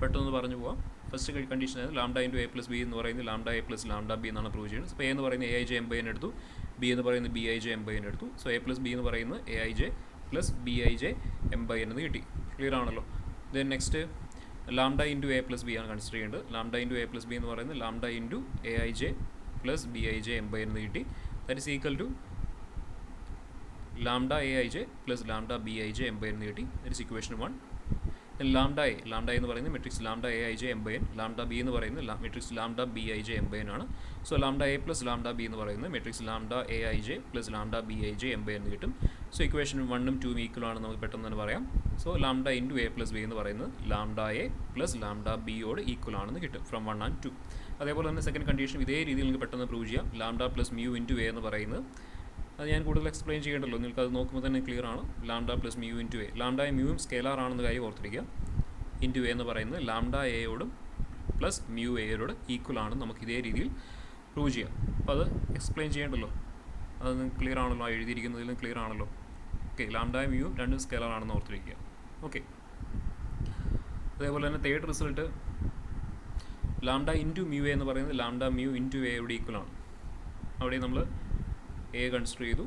പെട്ടെന്ന് പറഞ്ഞു പോകാം. ഫസ്റ്റ് കണ്ടീഷൻ ആയത് lambda into A plus B എന്ന് പറയുന്നത് lambda A plus lambda B എന്നാണ് പ്രൂവ് ചെയ്യുന്നത്. അപ്പോൾ എ എന്ന് പറയുന്നത് AIJ M/n എടുത്തു, ബി എന്ന് പറയുന്നത് BIJ M/n എടുത്തു. സോ എ പ്ലസ് ബി എന്ന് പറയുന്നത് AIJ പ്ലസ് BIJ M/n എന്ന് കിട്ടി. ക്ലിയർ ആണല്ലോ. Then next lambda into A plus B ആണ് കൺസിഡർ ചെയ്യേണ്ടത്. Lambda into A plus B എന്ന് പറയുന്നത് lambda into AIJ plus BIJ M/n എന്ന് കിട്ടി. That is equal to lambda AIJ plus lambda BIJ M/n എന്ന് കിട്ടി. That is equation 1. ലാംഡ എന്ന് പറയുന്നത് matrix lambda AIJ M/n, lambda B എന്ന് പറയുന്നത് മെട്രിക്സ് ലാംഡ BIJ M/n ആണ്. So lambda A plus lambda B എന്ന് പറയുന്നത് matrix lambda AIJ plus lambda BIJ M/n എന്ന് കിട്ടും. സോ ഇക്വേഷൻ 1ഉം 2ഉം ഈക്വൽ ആണെന്ന് നമുക്ക് പെട്ടെന്ന് തന്നെ പറയാം. So lambda into A plus B എന്ന് പറയുന്നത് ലാംഡ എ പ്ലസ് ലാംഡ ബിയോട് ഈക്വൽ ആണെന്ന് കിട്ടും ഫ്രം 1 and 2. അതേപോലെ തന്നെ സെക്കൻഡ് കണ്ടീഷൻ ഇതേ രീതിയിൽ നിങ്ങൾക്ക് പെട്ടെന്ന് പ്രൂവ് ചെയ്യാം. Lambda plus mu into A എന്ന് പറയുന്നത്, അത് ഞാൻ കൂടുതൽ എക്സ്പ്ലെയിൻ ചെയ്യേണ്ടല്ലോ, നിങ്ങൾക്ക് അത് നോക്കുമ്പോൾ തന്നെ ക്ലിയർ ആണ്. Lambda plus mu into A, ലാംഡയും മ്യൂവും സ്കെയിലാർ ആണെന്ന് കാര്യം ഓർത്തിരിക്കുക. ഇൻറ്റു എ എന്ന് പറയുന്നത് ലാംഡ എയോടും പ്ലസ് മ്യൂ എയോട് ഈക്വൽ ആണെന്ന് നമുക്ക് ഇതേ രീതിയിൽ പ്രൂവ് ചെയ്യാം. അപ്പോൾ അത് എക്സ്പ്ലെയിൻ ചെയ്യേണ്ടല്ലോ, അത് നിങ്ങൾക്ക് ക്ലിയർ ആണല്ലോ, ആ എഴുതിയിരിക്കുന്നതിലും ക്ലിയർ ആണല്ലോ. ഓക്കെ, ലാംഡയും മ്യൂവും രണ്ടും സ്കെയിലാർ ആണെന്ന് ഓർത്തിരിക്കുക. ഓക്കെ, അതേപോലെ തന്നെ third result lambda into mu A എന്ന് പറയുന്നത് ലാംഡ മ്യൂ ഇൻറ്റു എയോട് ഈക്വൽ ആണ്. അവിടെ നമ്മൾ എ കൺസിഡർ ചെയ്തു,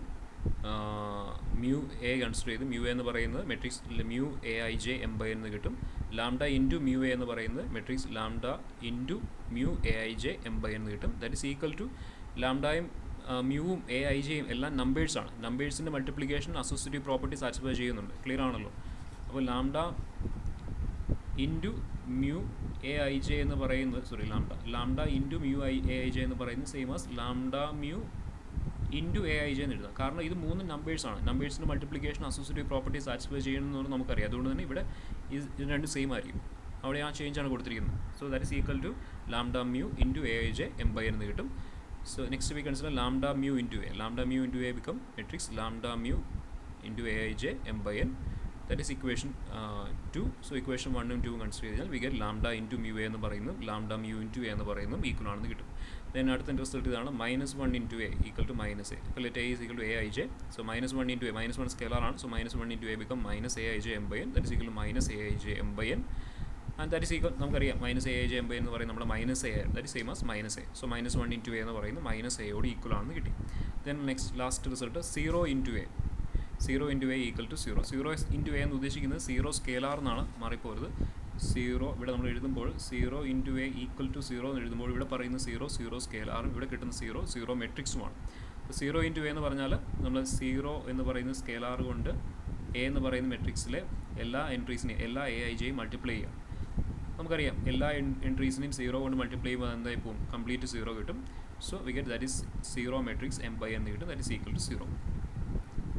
മ്യൂ എ കൺസിഡർ ചെയ്തു. മ്യൂ എന്ന് പറയുന്നത് മെട്രിക്സ് മ്യൂ AIJ M/n എന്ന് കിട്ടും. ലാംഡ ഇൻറ്റു മ്യൂ എ എന്ന് പറയുന്നത് matrix lambda into mu AIJ M/n എന്ന് കിട്ടും. ദാറ്റ് ഇസ് ഈക്വൽ ടു ലാംഡയും മ്യൂവും AIJയും എല്ലാം നമ്പേഴ്സാണ്. നമ്പേഴ്സിൻ്റെ മൾട്ടിപ്ലിക്കേഷൻ അസോസിയേറ്റീവ് പ്രോപ്പർട്ടി സാറ്റിസ്ഫൈ ചെയ്യുന്നുണ്ട്. ക്ലിയർ ആണല്ലോ. അപ്പോൾ ലാംഡ ഇൻറ്റു മ്യൂ AIJ എന്ന് പറയുന്നത് ലാംഡ ഇൻറ്റു മ്യൂ AIJ എന്ന് പറയുന്നത് same as lambda mu into AIJ എന്ന് എഴുതാം. കാരണം ഇത് 3 നമ്പേഴ്സാണ്. നമ്പേഴ്സിൻ്റെ മൾട്ടിപ്ലിക്കേഷൻ അസോസിയേറ്റീവ് പ്രോപ്പർട്ടി സാറ്റിസ്ഫൈ ചെയ്യണമെന്ന് നമുക്കറിയാം. അതുകൊണ്ട് തന്നെ ഇവിടെ ഇത് രണ്ടും സെയിം ആയിരിക്കും. അവിടെ ആ ചേഞ്ചാണ് കൊടുത്തിരിക്കുന്നത്. So that is equal to lambda mu into AIJ M/n എന്ന് കിട്ടും. So next we consider lambda mu into A. Lambda mu into A become matrix lambda mu into AIJ M/n. That is equation 2. So equation 1ഉം 2ഉം consider ചെയ്താൽ we get lambda into mu A എന്ന് പറയുന്നതും lambda mu into A എന്ന് പറയുന്നതും equal ആണെന്ന് കിട്ടും. Then അടുത്ത റിസൾട്ട് ഇതാണ് -1 into A equal to -a. ഇപ്പോൾ let A is equal to AIJ. So -1 into A, -1 scalar ആണ്. So -1 into A become -AIJ M/n. That is equal to -AIJ M/n. And that is equal, നമുക്കറിയാം -AIJ M/n എന്ന് പറയുന്നത് നമ്മുടെ -a ആണ്. That is same as -a. So -1 into A എന്ന് പറയുന്നത് -aയോട് equal ആണെന്ന് കിട്ടി. Then next last result 0 into A. 0 into A equal to 0. 0 into A എന്ന് ഉദ്ദേശിക്കുന്നത് 0 സ്കെയിലാർ എന്നാണ്, മാറിപ്പോരുത്. 0 ഇവിടെ നമ്മൾ എഴുതുമ്പോൾ 0 ഇൻറ്റു എ ഈക്വൽ ടു 0 എന്ന് എഴുതുമ്പോൾ ഇവിടെ പറയുന്ന 0 സ്കെയിലാറും ഇവിടെ കിട്ടുന്ന 0 മെട്രിക്സുമാണ്. 0 ഇൻറ്റു എ എന്ന് പറഞ്ഞാൽ നമ്മൾ 0 എന്ന് പറയുന്ന സ്കെയിലാർ കൊണ്ട് എ എന്ന് പറയുന്ന മെട്രിക്സിലെ എല്ലാ എൻട്രീസിനെയും എല്ലാ AIJയും മൾട്ടിപ്ലൈ ചെയ്യാം. നമുക്കറിയാം എല്ലാ എൻട്രീസിനെയും 0 കൊണ്ട് മൾട്ടിപ്ലൈ ചെയ്യുമ്പോൾ എന്തായി പോകും, കംപ്ലീറ്റ് 0 കിട്ടും. So we get that is 0 matrix M/n എന്ന് കിട്ടും. That is equal to 0.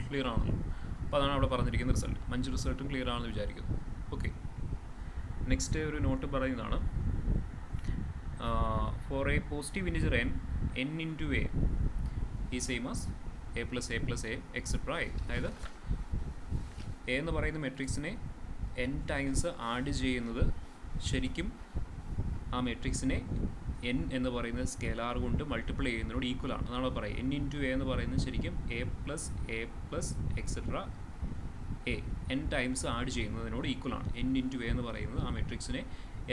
Clear ആണല്ലോ. അപ്പോൾ അതാണ് അവിടെ പറഞ്ഞിരിക്കുന്ന റിസൾട്ട്. 5 റിസൾട്ടും ക്ലിയർ ആണെന്ന് വിചാരിക്കുന്നു. ഓക്കെ, നെക്സ്റ്റ് ഒരു നോട്ട് പറയുന്നതാണ്, for a positive integer n into A ഈ same as a plus A etcetera A. അതായത് എ എന്ന് പറയുന്ന മെട്രിക്സിനെ n ടൈംസ് ആഡ് ചെയ്യുന്നത് ശരിക്കും ആ മെട്രിക്സിനെ n എന്ന് പറയുന്ന സ്കെയിലാർ കൊണ്ട് മൾട്ടിപ്ലൈ ചെയ്യുന്നതിനോട് ഈക്വൽ ആണ്. അതാണ് പറയുക. n ഇൻറ്റു എ എന്ന് പറയുന്നത് ശരിക്കും a plus etcetera A n times add ചെയ്യുന്നതിനോട് ഈക്വൽ ആണ്. n ഇൻറ്റു എ എന്ന് പറയുന്നത് ആ മെട്രിക്സിനെ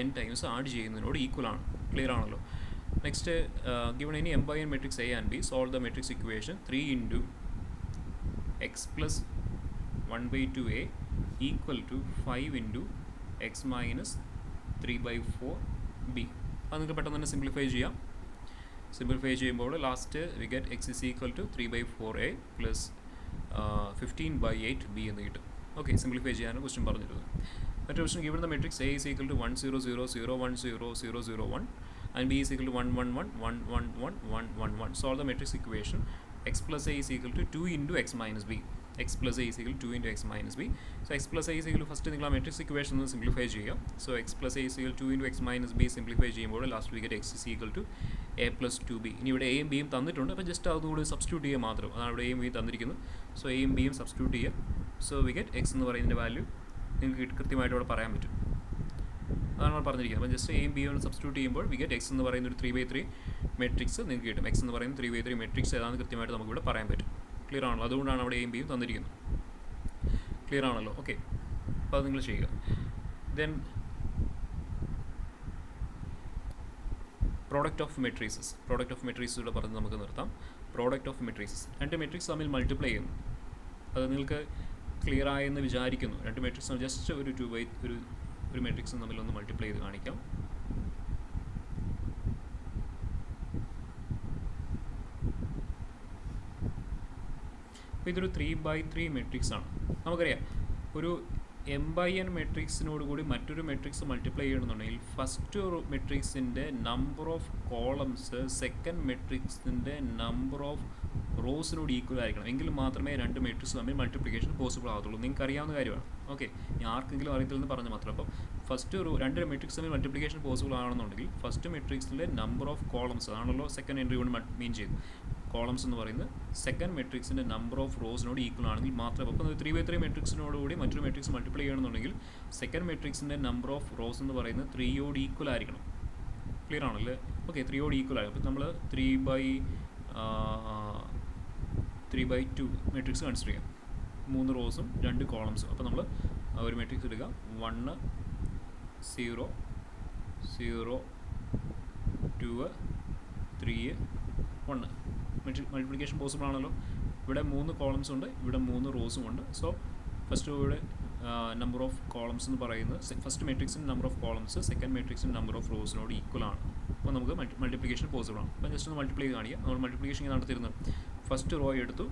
n ടൈംസ് ആഡ് ചെയ്യുന്നതിനോട് ഈക്വൽ ആണ്. ക്ലിയർ ആണല്ലോ. Next given any M/n matrix A and B, solve the matrix equation 3 into x plus 1/2a equal to 5 into x minus 3/4b. അത് നിങ്ങൾക്ക് പെട്ടെന്ന് തന്നെ സിംപ്ലിഫൈ ചെയ്യാം. സിംപ്ലിഫൈ ചെയ്യുമ്പോൾ last we get x is equal to 3/4a plus 15/8 B എന്ന് കിട്ടും. Okay, simplify ചെയ്യാനാണ് question പറഞ്ഞിരുന്നത്. മറ്റൊരു question given the matrix A is equal to 1 0 0 0 1 0 0 0 1 and b is equal to 1 1 1 1 1 1 1 1 1. Solve the matrix equation x plus a is equal to 2 into x minus b. x plus a is equal to 2 into x minus b. So x plus a is equal to first നിങ്ങൾ ആ matrix equation ഒന്ന് simplify ചെയ്യുക. So x plus a is equal to 2 into x minus b simplify ചെയ്യുമ്പോൾ last we get x is equal to a plus 2b. ഇനി ഇവിടെ എയും ബിയും തന്നിട്ടുണ്ട്, അപ്പോൾ ജസ്റ്റ് അതുകൂടി സബ്സ്റ്റിറ്റ്യൂട്ട് ചെയ്യുക മാത്രം. അതാണ് ഇവിടെ എയും ബിയും തന്നിരിക്കുന്നത്. സോ എയും ബിയും സബ്സ്റ്റിറ്റ്യൂട്ട് ചെയ്യുക. സോ വി ഗെറ്റ് x എന്ന് പറയുന്നതിൻ്റെ വാല്യൂ നിങ്ങൾക്ക് കൃത്യമായിട്ട് ഇവിടെ പറയാൻ പറ്റും. അതാണ് നമ്മൾ പറഞ്ഞിരിക്കുന്നത്. അപ്പോൾ ജസ്റ്റ് എയും ബിയും സബ്സ്റ്റിറ്റ്യൂട്ട് ചെയ്യുമ്പോൾ വി ഗെറ്റ് എക്സ് എന്ന് പറയുന്ന ഒരു 3/3 മെട്രിക്സ് നിങ്ങൾക്ക് കിട്ടും. എക്സ് എന്ന് പറയുന്ന 3/3 മെട്രിക്സ് ഏതാണെന്ന് കൃത്യമായിട്ട് നമുക്കിവിടെ പറയാൻ പറ്റും. ക്ലിയർ ആണല്ലോ? അതുകൊണ്ടാണ് അവിടെ എയും ബിയും തന്നിരിക്കുന്നത്. ക്ലിയർ ആണല്ലോ? ഓക്കെ, അപ്പോൾ അത് നിങ്ങൾ ചെയ്യുക. Then product of matrices. Product of മെട്രീസൂടെ പറഞ്ഞ് നമുക്ക് നിർത്താം. പ്രോഡക്റ്റ് ഓഫ് മെട്രീസസ്, രണ്ട് മെട്രിക്സ് തമ്മിൽ മൾട്ടിപ്ലൈ ചെയ്യുന്നു. അത് നിങ്ങൾക്ക് ക്ലിയർ ആയെന്ന് വിചാരിക്കുന്നു. രണ്ട് മെട്രിക്സ് ജസ്റ്റ് ഒരു 2/2 ഒരു മെട്രിക്സും തമ്മിലൊന്ന് മൾട്ടിപ്ലൈ ചെയ്ത് കാണിക്കാം. അപ്പോൾ ഇതൊരു 3/3 മെട്രിക്സ് ആണ്. നമുക്കറിയാം ഒരു m/n മെട്രിക്സിനോട് കൂടി മറ്റൊരു മെട്രിക്സ് മൾട്ടിപ്ലൈ ചെയ്യണമെന്നുണ്ടെങ്കിൽ ഫസ്റ്റ് മെട്രിക്സിൻ്റെ നമ്പർ ഓഫ് കോളംസ് സെക്കൻഡ് മെട്രിക്സിൻ്റെ നമ്പർ ഓഫ് റോസിനോട് ഈക്വൽ ആയിരിക്കണം. എങ്കിൽ മാത്രമേ രണ്ട് മെട്രിക്സ് തമ്മിൽ മൾട്ടിപ്ലിക്കേഷൻ പോസിബിൾ ആകത്തുള്ളൂ. നിങ്ങൾക്ക് അറിയാവുന്ന കാര്യമാണ്. ഓക്കെ, ഞാൻ ആർക്കെങ്കിലും അറിയത്തില്ലെന്ന് പറഞ്ഞ് മാത്രം. അപ്പോൾ ഫസ്റ്റ് രണ്ട് മെട്രിക്സ് തമ്മിൽ മൾട്ടിപ്ലിക്കേഷൻ പോസിബിൾ ആണെന്നുണ്ടെങ്കിൽ ഫസ്റ്റ് മെട്രിക്സിലെ നമ്പർ ഓഫ് കോളംസ് അതാണല്ലോ സെക്കൻഡ് എൻട്രി കൊണ്ട് മീൻ ചെയ്തു. കോളംസ് എന്ന് പറയുന്നത് സെക്കൻഡ് മെട്രിക്സിൻ്റെ നമ്പർ ഓഫ് റോസിനോട് ഈക്വൽ ആണെങ്കിൽ മാത്രമേ. അപ്പോൾ 3/3 മെട്രിക്സിനോടുകൂടി മറ്റൊരു മെട്രിക്സ് മൾട്ടിപ്ലൈ ചെയ്യണമെന്നുണ്ടെങ്കിൽ സെക്കൻഡ് മെട്രിക്സിൻ്റെ നമ്പർ ഓഫ് റോസ് എന്ന് പറയുന്നത് 3യോട് ഈക്വൽ ആയിരിക്കണം. ക്ലിയർ ആണല്ലേ? ഓക്കെ, 3യോട് ഈക്വൽ ആയിരിക്കും. അപ്പോൾ നമ്മൾ 3/2 മെട്രിക്സ് കൺസിഡർ ചെയ്യാം. 3 റോസും 2 കോളംസും. അപ്പോൾ നമ്മൾ ഒരു മെട്രിക്സ് എടുക്കുക. 1 0 0 2 3 1. മൾട്ടിപ്ലിക്കേഷൻ പോസിബിൾ ആണല്ലോ. ഇവിടെ 3 കോളംസ് ഉണ്ട്, ഇവിടെ 3 റോസും ഉണ്ട്. സോ ഫസ്റ്റ് ഇവിടെ നമ്പർ ഓഫ് കോളംസ് എന്ന് പറയുന്നത് ഫസ്റ്റ് മെട്രിക്സിൻ്റെ നമ്പർ ഓഫ് കോളംസ് സെക്കൻഡ് മെട്രിക്സിൻ്റെ നമ്പർ ഓഫ് റോസിനോട് ഈക്വൽ ആണ്. അപ്പോൾ നമുക്ക് മൾട്ടിപ്ലിക്കേഷൻ പോസിബിൾ ആണ്. അപ്പോൾ ജസ്റ്റ് ഒന്ന് മൾട്ടിപ്ലൈ ചെയ്ത് കാണിക്കുക. നമ്മൾ മൾട്ടിപ്ലിക്കേഷൻ നടത്തിയിരുന്നത് ഫസ്റ്റ് റോ എടുത്തു,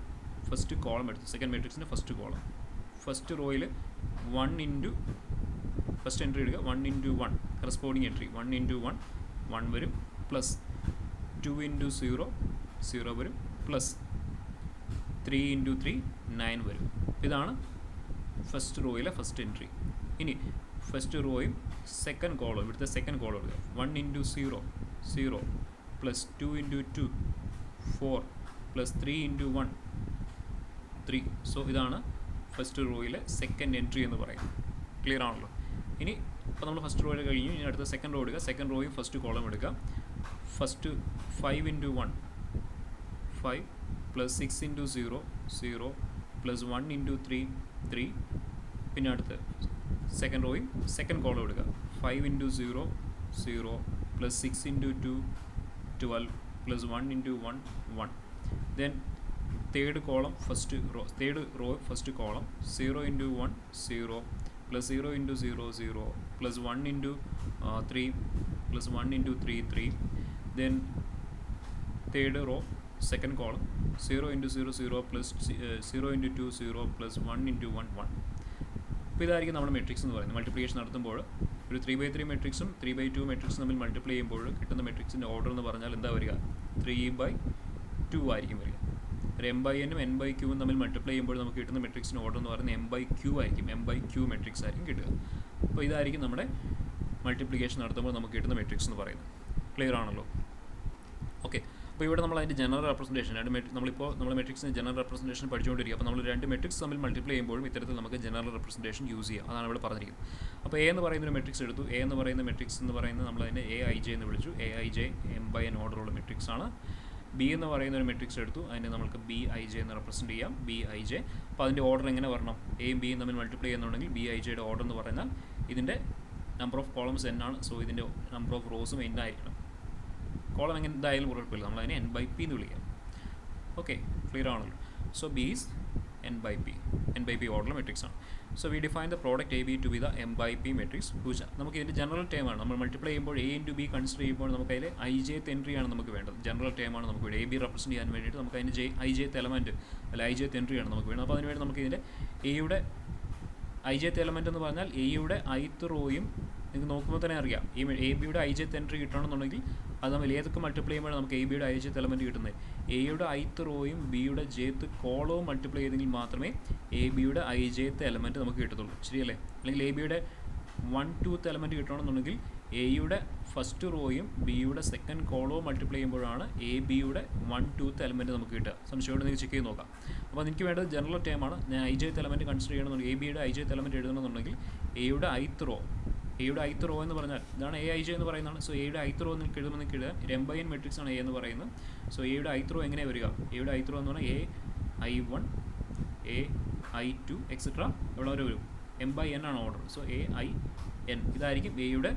ഫസ്റ്റ് കോളം എടുത്തു, സെക്കൻഡ് മെട്രിക്സിൻ്റെ ഫസ്റ്റ് കോളം. ഫസ്റ്റ് റോയിൽ 1 ഇൻറ്റു ഫസ്റ്റ് എൻട്രി എടുക്കുക. 1 ഇൻറ്റു 1 കറസ്പോണ്ടിങ് എൻട്രി 1 ഇൻറ്റു 1 1 വരും, പ്ലസ് 2 ഇൻറ്റു 0 0 വരും, പ്ലസ് 3 ഇൻറ്റു 3 9 വരും. ഇതാണ് ഫസ്റ്റ് റോയിലെ ഫസ്റ്റ് എൻട്രി. ഇനി ഫസ്റ്റ് റോയും സെക്കൻഡ് കോളം ഇവിടുത്തെ സെക്കൻഡ് കോളം എടുക്കുക. 1 into 0 0 plus 2 into 2 4 plus 3 into 1 3. So ഇതാണ് ഫസ്റ്റ് റോയിലെ സെക്കൻഡ് എൻട്രി എന്ന് പറയുന്നത്. ക്ലിയർ ആണല്ലോ? ഇനി അപ്പോൾ നമ്മൾ ഫസ്റ്റ് റോയിൽ കഴിഞ്ഞു. ഇനി അടുത്ത സെക്കൻഡ് റോ എടുക്കുക. സെക്കൻഡ് റോയും ഫസ്റ്റ് കോളം എടുക്കുക. First 5 into 1 5 plus 6 into 0 0 plus 1 into 3 3. പിന്നെ അടുത്ത് സെക്കൻഡ് റോയും സെക്കൻഡ് കോളം എടുക്കുക. 5 into 0 0 plus 6 into 2 12 plus 1 into 1 1. Then third column first row third row first column 0 into 1 0 plus 0 into 0 0 plus 1 into 3 plus 1 into 3 3. Then third row second column 0 into 0 0 plus 0 into 2 0 plus 1 into 1 1. അപ്പോൾ ഇതായിരിക്കും നമ്മുടെ matrix എന്ന് പറയുന്നത്. Multiplication നടത്തുമ്പോൾ ഒരു 3/3 മെട്രിക്സും 3/2 മെട്രിക്സും തമ്മിൽ multiply ചെയ്യുമ്പോൾ കിട്ടുന്ന മെട്രിക്സിൻ്റെ ഓർഡർ എന്ന് പറഞ്ഞാൽ എന്താ വരിക? 3/2 ആയിരിക്കും വരിക. ഒരു m/n ഉം n/q ഉം തമ്മിൽ മൾട്ടിപ്ലൈ ചെയ്യുമ്പോൾ നമുക്ക് കിട്ടുന്ന മെട്രിക്സിൻ്റെ ഓർഡർ എന്ന് പറയുന്നത് m/q ആയിരിക്കും. m/q മെട്രിക്സ് ആയിരിക്കും കിട്ടുക. അപ്പോൾ ഇതായിരിക്കും നമ്മുടെ മൾട്ടിപ്ലിക്കേഷൻ നടത്തുമ്പോൾ നമുക്ക് കിട്ടുന്ന മെട്രിക്സ് എന്ന് പറയുന്നത്. ക്ലിയർ ആണല്ലോ? ഓക്കെ, അപ്പോൾ ഇവിടെ നമ്മൾ അതിൻ്റെ ജനറൽ റെപ്രസെൻറ്റേഷൻ നമ്മൾ മെട്രിക്സിൻ്റെ ജനറൽ റെപ്രസെൻറ്റേഷൻ പഠിച്ചുകൊണ്ടിരിക്കുക. അപ്പോൾ നമ്മൾ രണ്ട് മെട്രിക്സ് തമ്മിൽ മൾട്ടിപ്ലൈ ചെയ്യുമ്പോഴും ഇത്തരത്തിൽ നമുക്ക് ജനറൽ റെപ്രസെൻറ്റേഷൻ യൂസ് ചെയ്യാം. അതാണ് ഇവിടെ പറഞ്ഞിരിക്കുന്നത്. അപ്പോൾ എ എന്ന് പറയുന്ന ഒരു മെട്രിക്സ് എടുത്തു. എ എന്ന് പറയുന്ന മെട്രിക്സ് എന്ന് പറയുന്നത് നമ്മൾ അതിനെ AIJ എന്ന് വിളിച്ചു. AIJ m/n ഓർഡറുള്ള മെട്രിക്സ് ആണ്. ബി എന്ന് പറയുന്ന ഒരു മെട്രിക്സ് എടുത്തു. അതിനെ നമുക്ക് BIJ എന്ന് റെപ്രസെൻറ്റ് ചെയ്യാം. BIJ. അപ്പോൾ അതിൻ്റെ ഓർഡർ എങ്ങനെ വരണം? എയും ബിയും തമ്മിൽ മൾട്ടിപ്ലൈ ചെയ്യുന്നുണ്ടെങ്കിൽ BIJയുടെ ഓർഡർ എന്ന് പറഞ്ഞാൽ ഇതിൻ്റെ നമ്പർ ഓഫ് കോളംസ് n ആണ്. സോ ഇതിൻ്റെ നമ്പർ ഓഫ് റോസും n ആയിരിക്കണം. കോളം എങ്ങനെ എന്തായാലും കുഴപ്പമില്ല, നമ്മളതിനെ n/p എന്ന് വിളിക്കാം. ഓക്കെ, ക്ലിയർ ആണല്ലോ? So B is n by p order matrix ആണ്. So we define the product A B to be the m by p matrix whose നമുക്ക് ഇതിൻ്റെ ജനറൽ ടേം ആണ്. നമ്മൾ മൾട്ടിപ്ലൈ ചെയ്യുമ്പോൾ a ഇൻറ്റു ബി കൺസിഡർ ചെയ്യുമ്പോൾ നമുക്ക് അതിൽ ഐ ജെത്ത് എൻട്രി ആണ് നമുക്ക് വേണ്ടത്. ജനറൽ ടേം ആണ് നമുക്ക് വേണ്ടത്. എ ബി റെപ്രസെൻറ്റ് ചെയ്യാൻ വേണ്ടിയിട്ട് നമുക്ക് അതിൻ്റെ ഐ ജെത്ത് എലമെൻറ്റ് അല്ല ഐ ജെത്ത് എൻട്രി ആണ് നമുക്ക് വേണ്ടത്. അപ്പോൾ അതിനുവേണ്ടി നമുക്ക് ഇതിൻ്റെ എയുടെ ഐ ജെത്ത് എലമെൻറ്റ് എന്ന് പറഞ്ഞാൽ എയുടെ ith റോയും നിങ്ങൾക്ക് നോക്കുമ്പോൾ തന്നെ അറിയാം. ഈ എ ബിയുടെ ഐ ജെത്ത് എൻട്രി കിട്ടണമെന്നുണ്ടെങ്കിൽ അത് നമ്മൾ ഏതൊക്കെ മൾട്ടിപ്ലൈ ചെയ്യുമ്പോഴാണ് നമുക്ക് എ ബിയുടെ ഐ ജെത്ത് എലമെൻറ്റ് കിട്ടുന്നത്. എയുടെ ith റോയും ബിയുടെ ജെത്ത് കോളവും മൾട്ടിപ്ലൈ ചെയ്തെങ്കിൽ മാത്രമേ എ ബിയുടെ ഐ ജെത്ത് എലമെൻറ്റ് നമുക്ക് കിട്ടത്തുള്ളൂ. ശരിയല്ലേ? അല്ലെങ്കിൽ എ ബിയുടെ 1/2 എലമെൻറ്റ് കിട്ടണമെന്നുണ്ടെങ്കിൽ എയുടെ ഫസ്റ്റ് റോയും ബിയുടെ സെക്കൻഡ് കോളവും മൾട്ടിപ്ലൈ ചെയ്യുമ്പോഴാണ് എ ബിയുടെ 1/2 എലമെൻറ്റ് നമുക്ക് കിട്ടുക. സംശയമായിട്ട് നിങ്ങൾക്ക് ചെക്ക് ചെയ്ത് നോക്കാം. അപ്പോൾ എനിക്ക് വേണ്ടത് ജനറൽ ടേമാണ്. ഞാൻ ഐ ജെത്ത് എലമെൻറ്റ് കൺസിഡർ ചെയ്യണമെന്നുണ്ടെങ്കിൽ എ ബിയുടെ ഐ ജെത്ത് എലമെൻറ്റ് എഴുതണമെന്നുണ്ടെങ്കിൽ എയുടെ ith റോ എന്ന് പറഞ്ഞാൽ ഇതാണ് എ ഐ ജെ എന്ന് പറയുന്നതാണ്. സോ എയുടെ ith റോ നിങ്ങൾക്ക് എഴുതുമ്പോൾ നിങ്ങൾക്ക് എഴുതാം m/n മെട്രിക്സ് ആണ് എ എന്ന് പറയുന്നത്. സോ എയുടെ ith റോ എങ്ങനെ വരിക? എയുടെ ith റോ എന്ന് പറഞ്ഞാൽ ai1 ai2 എക്സെട്ര എവിടെ വരെ വരും? m/n ആണ് ഓർഡർ. സോ ain ഇതായിരിക്കും എയുടെ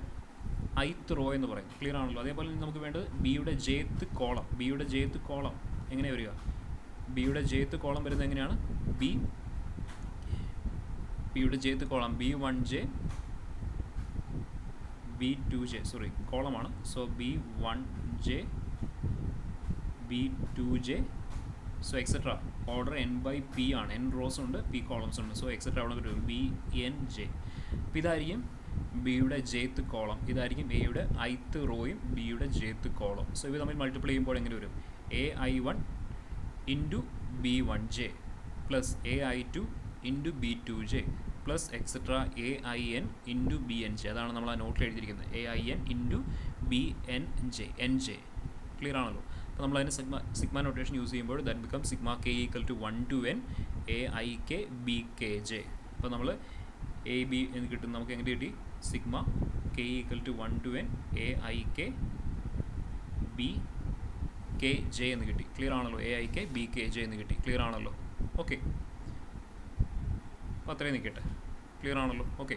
ith റോ എന്ന് പറയുന്നത്. ക്ലിയർ ആണല്ലോ? അതേപോലെ നമുക്ക് വേണ്ടത് ബിയുടെ ജെത്ത് കോളം എങ്ങനെ വരിക? ബിയുടെ ജെത്ത് കോളം വരുന്നത് എങ്ങനെയാണ്? ബിയുടെ ജെത്ത് കോളം b1j b2j കോളമാണ്. So b1j b2j so etcetera order n by p ആണ്. n റോസ് ഉണ്ട്, p കോളംസ് ഉണ്ട്. സോ എക്സെട്ര അവിടെ വരും bnj. അപ്പോൾ ഇതായിരിക്കും ബിയുടെ ജെത്ത് കോളം, ഇതായിരിക്കും എയുടെ ith റോയും ബിയുടെ ജെത്ത് കോളം. സോ ഇവ തമ്മിൽ മൾട്ടിപ്ലൈ ചെയ്യുമ്പോൾ എങ്ങനെ വരും? ai1 into b1j plus ai2 into b2j plus etcetera ain into bnj. അതാണ് നമ്മൾ ആ നോട്ടിൽ എഴുതിയിരിക്കുന്നത്. ain into nj. ക്ലിയർ ആണല്ലോ? അപ്പോൾ നമ്മൾ അതിന് സിഗ്മ നൊട്ടേഷൻ യൂസ് ചെയ്യുമ്പോൾ that become sigma k equal to 1 to n aik bkj. അപ്പോൾ നമ്മൾ എ ബി എന്ന് കിട്ടും. നമുക്ക് എങ്ങനെ കിട്ടി? Sigma k equal to 1 to n aik bkj എന്ന് കിട്ടി. ക്ലിയർ ആണല്ലോ? aik bkj എന്ന് കിട്ടി. ക്ലിയർ ആണല്ലോ? ഓക്കെ, അപ്പോൾ അത്രയും നിൽക്കട്ടെ. ക്ലിയർ ആണല്ലോ? ഓക്കെ.